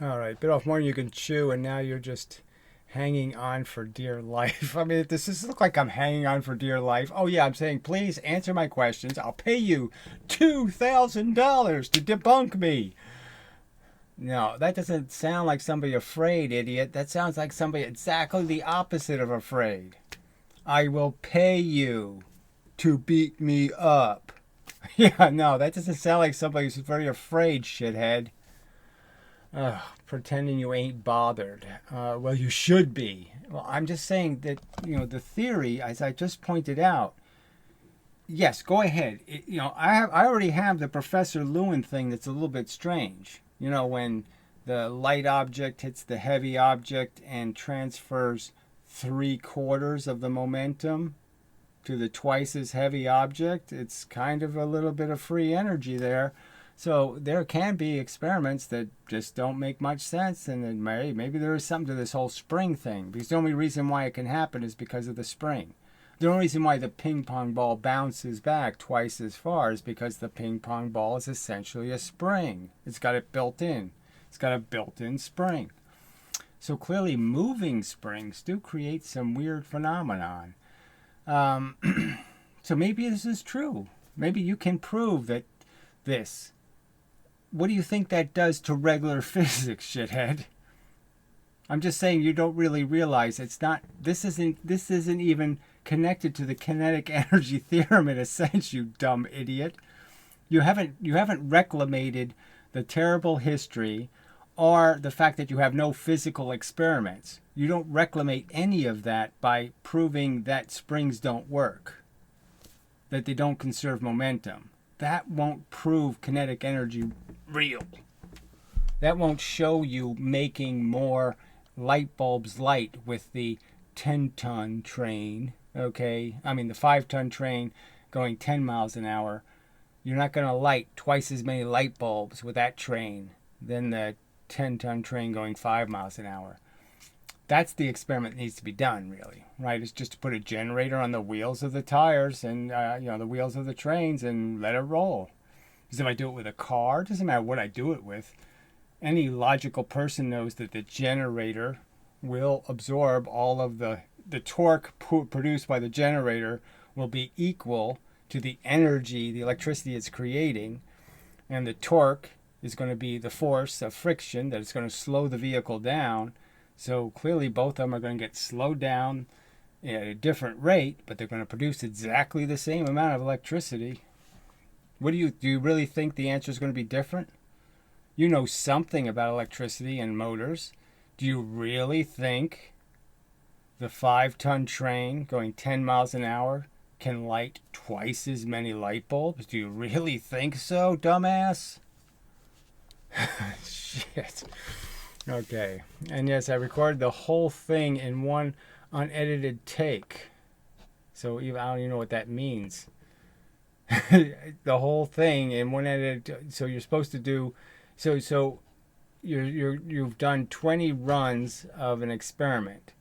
Speaker 1: All right, bit off more than you can chew, and now you're just hanging on for dear life. I mean, does this look like I'm hanging on for dear life? Oh yeah, I'm saying please answer my questions. I'll pay you $2,000 to debunk me. No, that doesn't sound like somebody afraid, idiot. That sounds like somebody exactly the opposite of afraid. I will pay you to beat me up. Yeah, no, that doesn't sound like somebody who's very afraid, shithead. Pretending you ain't bothered. Well, you should be. Well, I'm just saying that, you know, the theory, as I just pointed out, yes, go ahead. You know, I already have the Professor Lewin thing that's a little bit strange. You know, when the light object hits the heavy object and transfers 3/4 of the momentum to the twice as heavy object, it's kind of a little bit of free energy there. So there can be experiments that just don't make much sense, and then maybe there is something to this whole spring thing, because the only reason why it can happen is because of the spring. The only reason why the ping pong ball bounces back twice as far is because the ping pong ball is essentially a spring. It's got it built in. It's got a built-in spring. So clearly moving springs do create some weird phenomenon. So maybe this is true. Maybe you can prove that this. What do you think that does to regular physics, shithead? I'm just saying you don't really realize it's not. This isn't even connected to the kinetic energy theorem in a sense, you dumb idiot. You haven't reclamated the terrible history or the fact that you have no physical experiments. You don't reclamate any of that by proving that springs don't work, that they don't conserve momentum. That won't prove kinetic energy real. That won't show you making more light bulbs light with the 10-ton train, okay? I mean the 5-ton train going 10 miles an hour. You're not going to light twice as many light bulbs with that train than the 10-ton train going 5 miles an hour. That's the experiment that needs to be done, really, right? It's just to put a generator on the wheels of the tires and, the wheels of the trains and let it roll. Because if I do it with a car, it doesn't matter what I do it with. Any logical person knows that the generator will absorb all of the torque produced by the generator will be equal to the energy, the electricity it's creating. And the torque is going to be the force of friction that is going to slow the vehicle down. So clearly both of them are going to get slowed down at a different rate, but they're going to produce exactly the same amount of electricity, What do you really think the answer is going to be different? You know something about electricity and motors. Do you really think the 5-ton train going 10 miles an hour can light twice as many light bulbs? Do you really think so, dumbass? Shit. Okay. And yes, I recorded the whole thing in one unedited take. So I don't even know what that means. The whole thing in one edited. So you're supposed to do. So you've done 20 runs of an experiment,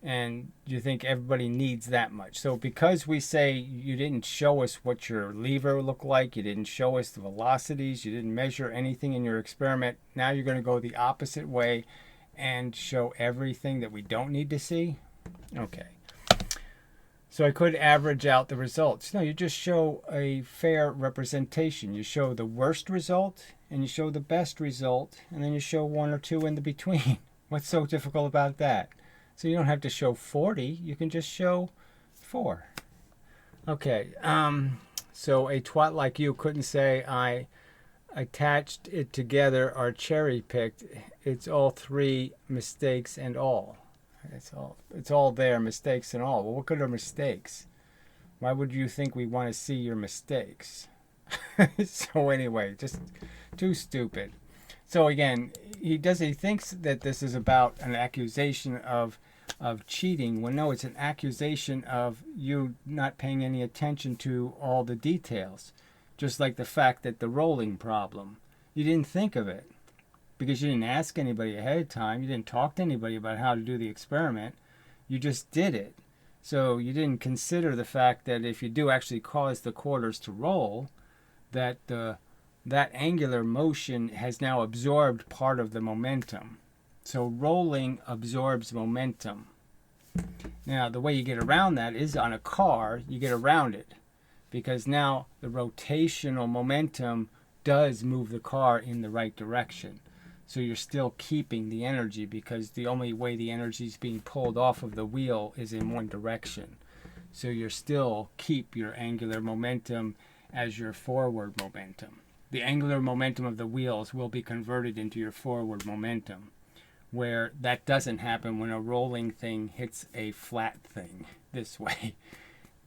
Speaker 1: and you think everybody needs that much. So because we say you didn't show us what your lever looked like, you didn't show us the velocities, you didn't measure anything in your experiment, now you're going to go the opposite way and show everything that we don't need to see? Okay. So I could average out the results. No, you just show a fair representation. You show the worst result, and you show the best result, and then you show one or two in the between. What's so difficult about that? So you don't have to show 40. You can just show 4. Okay. So a twat like you couldn't say I attached it together or cherry picked. It's all 3 mistakes and all. It's all there, mistakes and all. Well, what good are mistakes? Why would you think we want to see your mistakes? So anyway, just too stupid. So again, he thinks that this is about an accusation of cheating, when no, it's an accusation of you not paying any attention to all the details. Just like the fact that the rolling problem, you didn't think of it because you didn't ask anybody ahead of time. You didn't talk to anybody about how to do the experiment. You just did it. So you didn't consider the fact that if you do actually cause the quarters to roll, that that angular motion has now absorbed part of the momentum. So rolling absorbs momentum. Now, the way you get around that is on a car, you get around it because now the rotational momentum does move the car in the right direction. So you're still keeping the energy because the only way the energy is being pulled off of the wheel is in one direction. So you still keep your angular momentum as your forward momentum. The angular momentum of the wheels will be converted into your forward momentum, where that doesn't happen when a rolling thing hits a flat thing this way.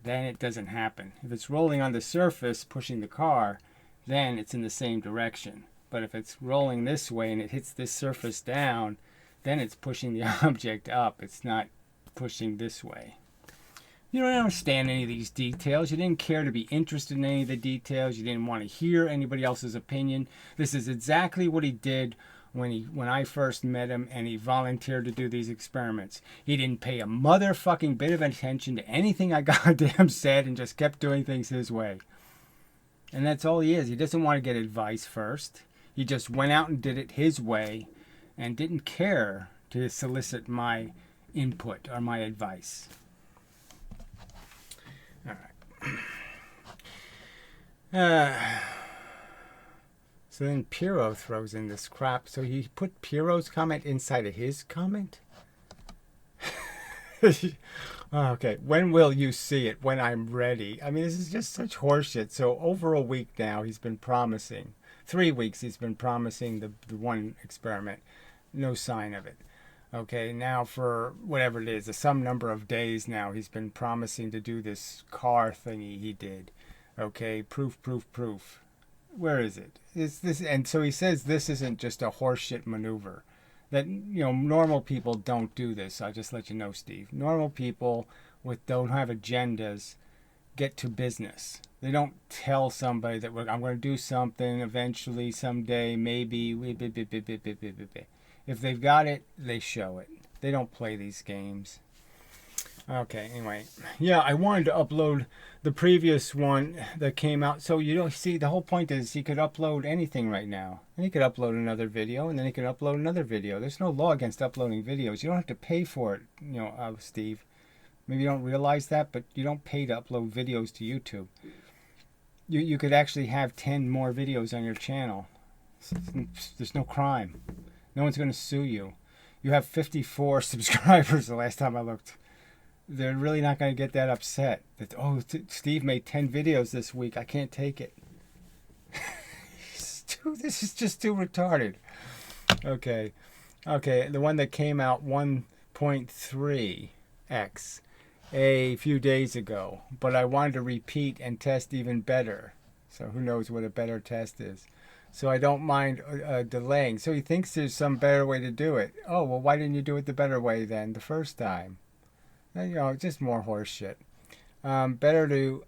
Speaker 1: Then it doesn't happen. If it's rolling on the surface, pushing the car, then it's in the same direction. But if it's rolling this way and it hits this surface down, then it's pushing the object up. It's not pushing this way. You don't understand any of these details. You didn't care to be interested in any of the details. You didn't want to hear anybody else's opinion. This is exactly what he did when I first met him and he volunteered to do these experiments. He didn't pay a motherfucking bit of attention to anything I goddamn said and just kept doing things his way. And that's all he is. He doesn't want to get advice first. He just went out and did it his way and didn't care to solicit my input or my advice. All right. So then Piro throws in this crap. So he put Piro's comment inside of his comment? Okay. When will you see it? When I'm ready. I mean, this is just such horseshit. So over a week now, he's been promising. 3 weeks he's been promising the one experiment. No sign of it. Okay, now for whatever it is, some number of days now, he's been promising to do this car thingy he did. Okay, proof. Where is it? Is this? And so he says this isn't just a horseshit maneuver. That, normal people don't do this. I'll just let you know, Steve. Normal people don't have agendas get to business. They don't tell somebody that I'm going to do something eventually, someday, maybe. If they've got it, they show it. They don't play these games. Okay, anyway. Yeah, I wanted to upload the previous one that came out. So you don't see, the whole point is he could upload anything right now. And he could upload another video, and then he could upload another video. There's no law against uploading videos. You don't have to pay for it, Steve. Maybe you don't realize that, but you don't pay to upload videos to YouTube. You could actually have 10 more videos on your channel. There's no crime. No one's going to sue you. You have 54 subscribers the last time I looked. They're really not going to get that upset. That, Steve made 10 videos this week. I can't take it. This is just too retarded. Okay. Okay, the one that came out 1.3x a few days ago, but I wanted to repeat and test even better. So who knows what a better test is. So I don't mind delaying. So he thinks there's some better way to do it. Oh, well, why didn't you do it the better way then the first time? Just more horse shit. Better to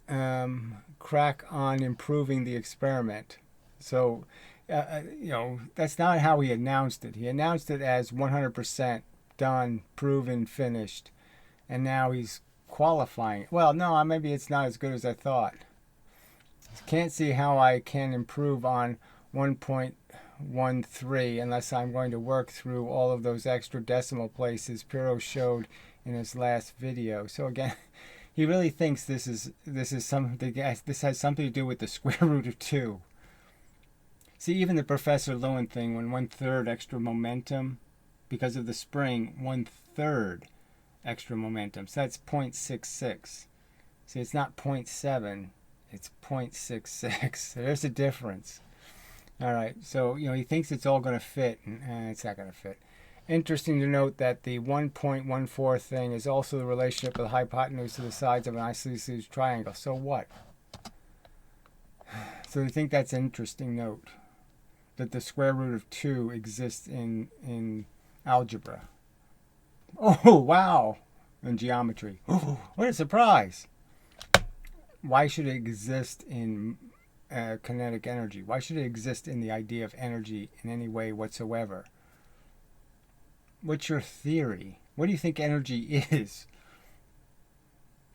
Speaker 1: crack on improving the experiment. So, that's not how he announced it. He announced it as 100% done, proven, finished. And now he's qualifying. Well, no, maybe it's not as good as I thought. Can't see how I can improve on 1.13 unless I'm going to work through all of those extra decimal places Piro showed in his last video. So again, he really thinks this has something to do with the square root of 2. See, even the Professor Lewin thing, when 1/3 extra momentum, because of the spring, 1/3 extra momentum. So that's 0.66. See, it's not 0.7, it's 0.66. There's a difference. All right, so he thinks it's all going to fit, and it's not going to fit. Interesting to note that the 1.14 thing is also the relationship of the hypotenuse to the sides of an isosceles triangle. So what? So I think that's an interesting note, that the square root of 2 exists in algebra. Oh, wow! In geometry. Oh, what a surprise! Why should it exist in kinetic energy? Why should it exist in the idea of energy in any way whatsoever? What's your theory? What do you think energy is?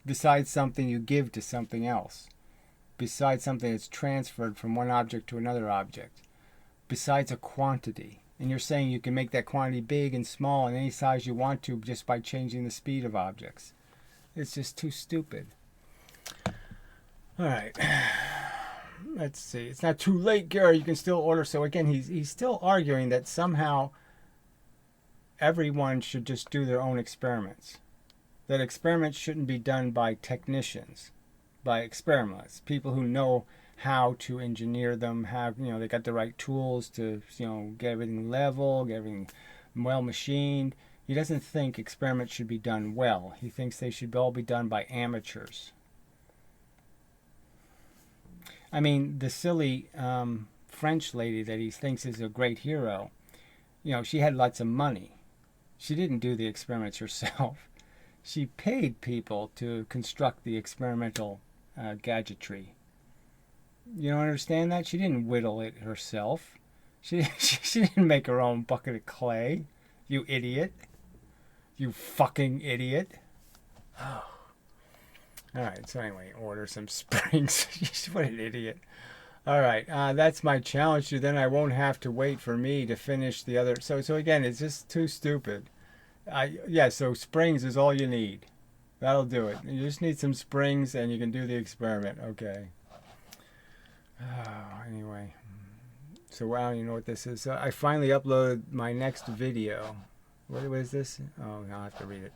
Speaker 1: Besides something you give to something else. Besides something that's transferred from one object to another object. Besides a quantity. And you're saying you can make that quantity big and small in any size you want to just by changing the speed of objects. It's just too stupid. All right. Let's see. It's not too late, Gary. You can still order. So again, he's still arguing that somehow everyone should just do their own experiments. That experiments shouldn't be done by technicians, by experimentalists, people who know how to engineer them, they got the right tools to, get everything level, get everything well machined. He doesn't think experiments should be done well. He thinks they should all be done by amateurs. I mean, the silly French lady that he thinks is a great hero, she had lots of money. She didn't do the experiments herself. She paid people to construct the experimental gadgetry. You don't understand that? She didn't whittle it herself. She didn't make her own bucket of clay. You idiot. You fucking idiot. Oh. All right, so anyway, order some springs. What an idiot. All right, that's my challenge to you. Then I won't have to wait for me to finish the other. So again, it's just too stupid. So springs is all you need. That'll do it. You just need some springs and you can do the experiment. Okay. Anyway, so I don't even know what this is. So I finally uploaded my next video. What is this? Oh, I'll have to read it.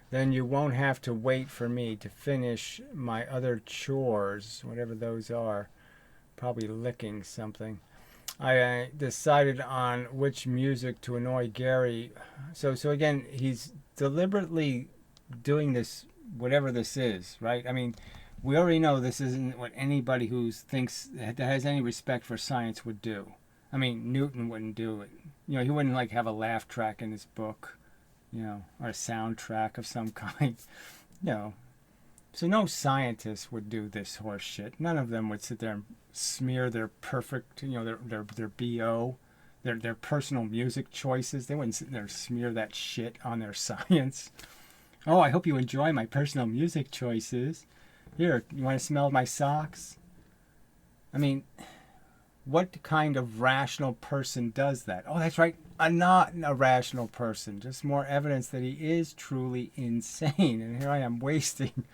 Speaker 1: Then you won't have to wait for me to finish my other chores, whatever those are. Probably licking something. I decided on which music to annoy Gary. So again, he's deliberately doing this, whatever this is, right? I mean, we already know this isn't what anybody who thinks that has any respect for science would do. I mean, Newton wouldn't do it. He wouldn't have a laugh track in his book, or a soundtrack of some kind. So no scientist would do this horse shit. None of them would sit there and smear their perfect, their BO, their personal music choices. They wouldn't sit there and smear that shit on their science. Oh, I hope you enjoy my personal music choices. Here, you want to smell my socks? I mean, what kind of rational person does that? Oh, that's right. I'm not a rational person. Just more evidence that he is truly insane. And here I am wasting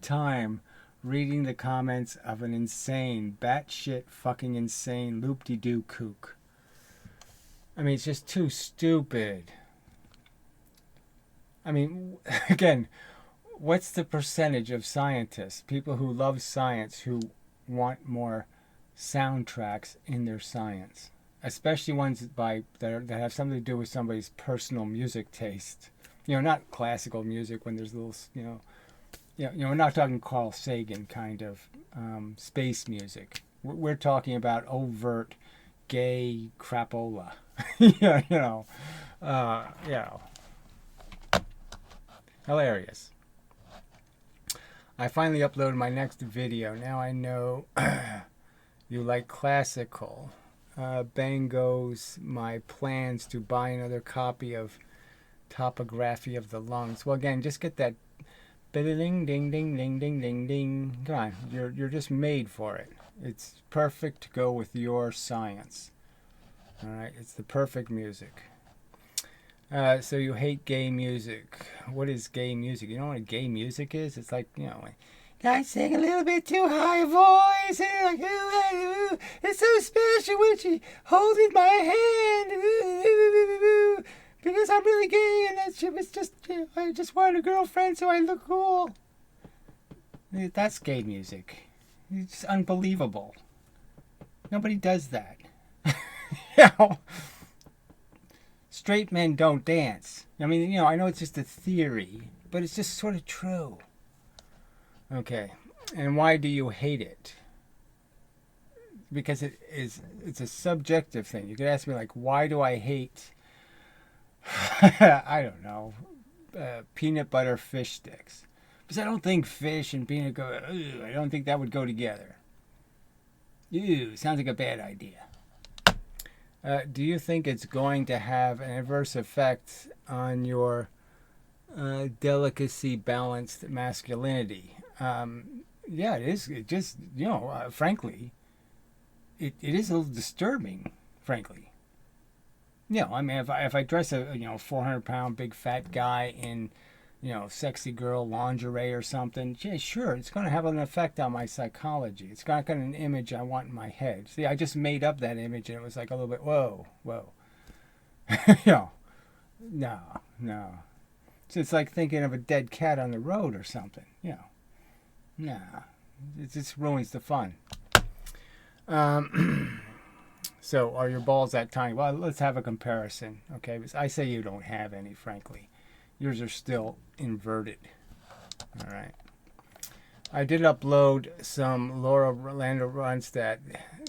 Speaker 1: time reading the comments of an insane, batshit fucking insane loop-de-doo kook. I mean, it's just too stupid. I mean, again, what's the percentage of scientists, people who love science, who want more soundtracks in their science, especially ones that have something to do with somebody's personal music taste. Not classical music when there's little, we're not talking Carl Sagan kind of space music. We're talking about overt gay crapola. Hilarious. I finally uploaded my next video. Now I know you like classical. Bang goes my plans to buy another copy of Topography of the Lungs. Well, again, just get that ding ding ding ding ding ding ding. Come on, you're just made for it. It's perfect to go with your science. All right, it's the perfect music. So you hate gay music. What is gay music? You know what gay music is? It's like, guys sing a little bit too high voice, and like, ooh, it's so special when she holds in my hand, ooh, because I'm really gay, and that shit was just, I just wanted a girlfriend so I look cool. That's gay music. It's unbelievable. Nobody does that. Straight men don't dance. I mean, I know it's just a theory, but it's just sort of true. Okay, and why do you hate it? Because it's a subjective thing. You could ask me, like, why do I hate, I don't know, peanut butter fish sticks? Because I don't think fish and peanut I don't think that would go together. Ew, sounds like a bad idea. Do you think it's going to have an adverse effect on your delicacy balanced masculinity? Yeah, it is. It just, frankly, it is a little disturbing, frankly. I mean, if I dress a 400-pound big fat guy in, sexy girl lingerie or something, yeah, sure, it's going to have an effect on my psychology. It's not going to an image I want in my head. See, I just made up that image, and it was like a little bit, whoa. No. So it's like thinking of a dead cat on the road or something, Nah, it just ruins the fun. So are your balls that tiny? Well, let's have a comparison, okay? Because I say you don't have any, frankly. Yours are still inverted. All right. I did upload some Laura Orlando Ronstadt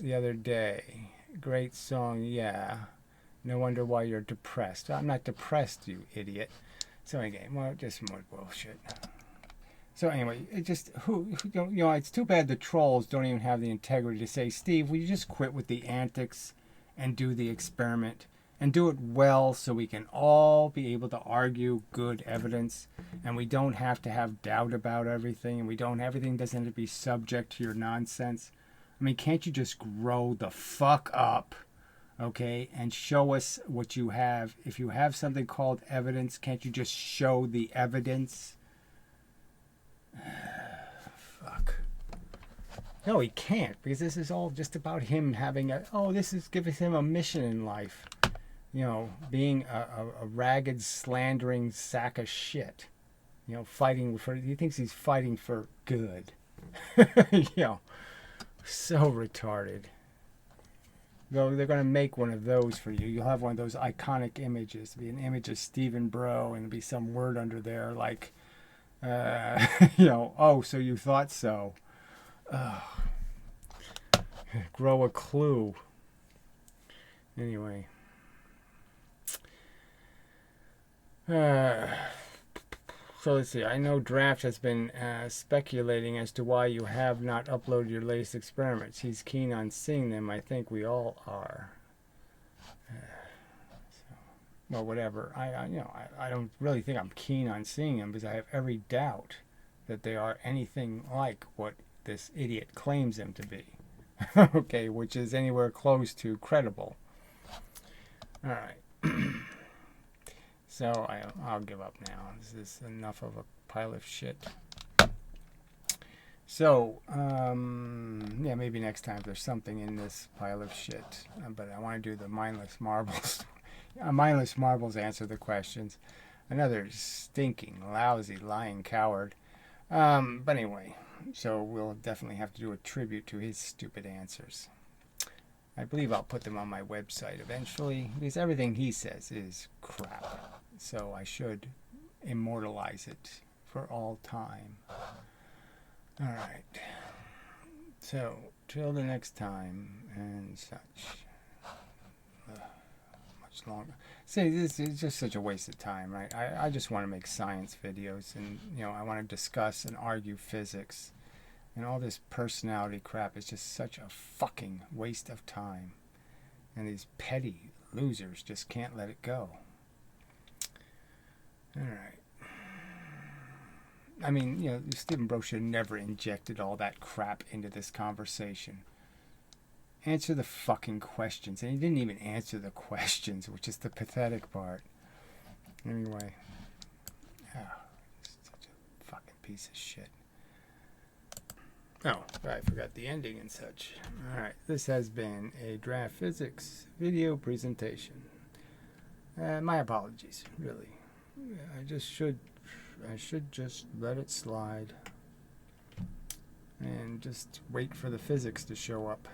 Speaker 1: the other day. Great song, yeah. No wonder why you're depressed. I'm not depressed, you idiot. So anyway, well, just more bullshit. So anyway, it just it's too bad the trolls don't even have the integrity to say, Steve, will you just quit with the antics and do the experiment and do it well so we can all be able to argue good evidence and we don't have to have doubt about everything and everything doesn't have to be subject to your nonsense. I mean, can't you just grow the fuck up, okay, and show us what you have? If you have something called evidence, can't you just show the evidence? Fuck. No, he can't, because this is all just about him having this is giving him a mission in life. Being a ragged, slandering sack of shit. Fighting for, he thinks he's fighting for good. So retarded. Though they're going to make one of those for you. You'll have one of those iconic images. It'll be an image of Stephen Bro, and there'll be some word under there like, oh, so you thought so. Grow a clue. Anyway. So let's see. I know Draft has been speculating as to why you have not uploaded your latest experiments. He's keen on seeing them. I think we all are. Well, whatever. I don't really think I'm keen on seeing them because I have every doubt that they are anything like what this idiot claims them to be. Okay, which is anywhere close to credible. All right. So I'll give up now. This is enough of a pile of shit. So, yeah, maybe next time there's something in this pile of shit. But I want to do the mindless marbles. Mindless marbles answer the questions. Another stinking, lousy, lying coward. But anyway, so we'll definitely have to do a tribute to his stupid answers. I believe I'll put them on my website eventually, because everything he says is crap. So I should immortalize it for all time. All right. So, till the next time and such. Much longer. See, this is just such a waste of time, right? I just want to make science videos, and I want to discuss and argue physics. And all this personality crap is just such a fucking waste of time. And these petty losers just can't let it go. Alright. I mean, Stephen Brocha never injected all that crap into this conversation. Answer the fucking questions. And he didn't even answer the questions, which is the pathetic part. Anyway. Such a fucking piece of shit. Oh, I forgot the ending and such. Alright, this has been a Draft Physics video presentation. My apologies, really. I should just let it slide and just wait for the physics to show up.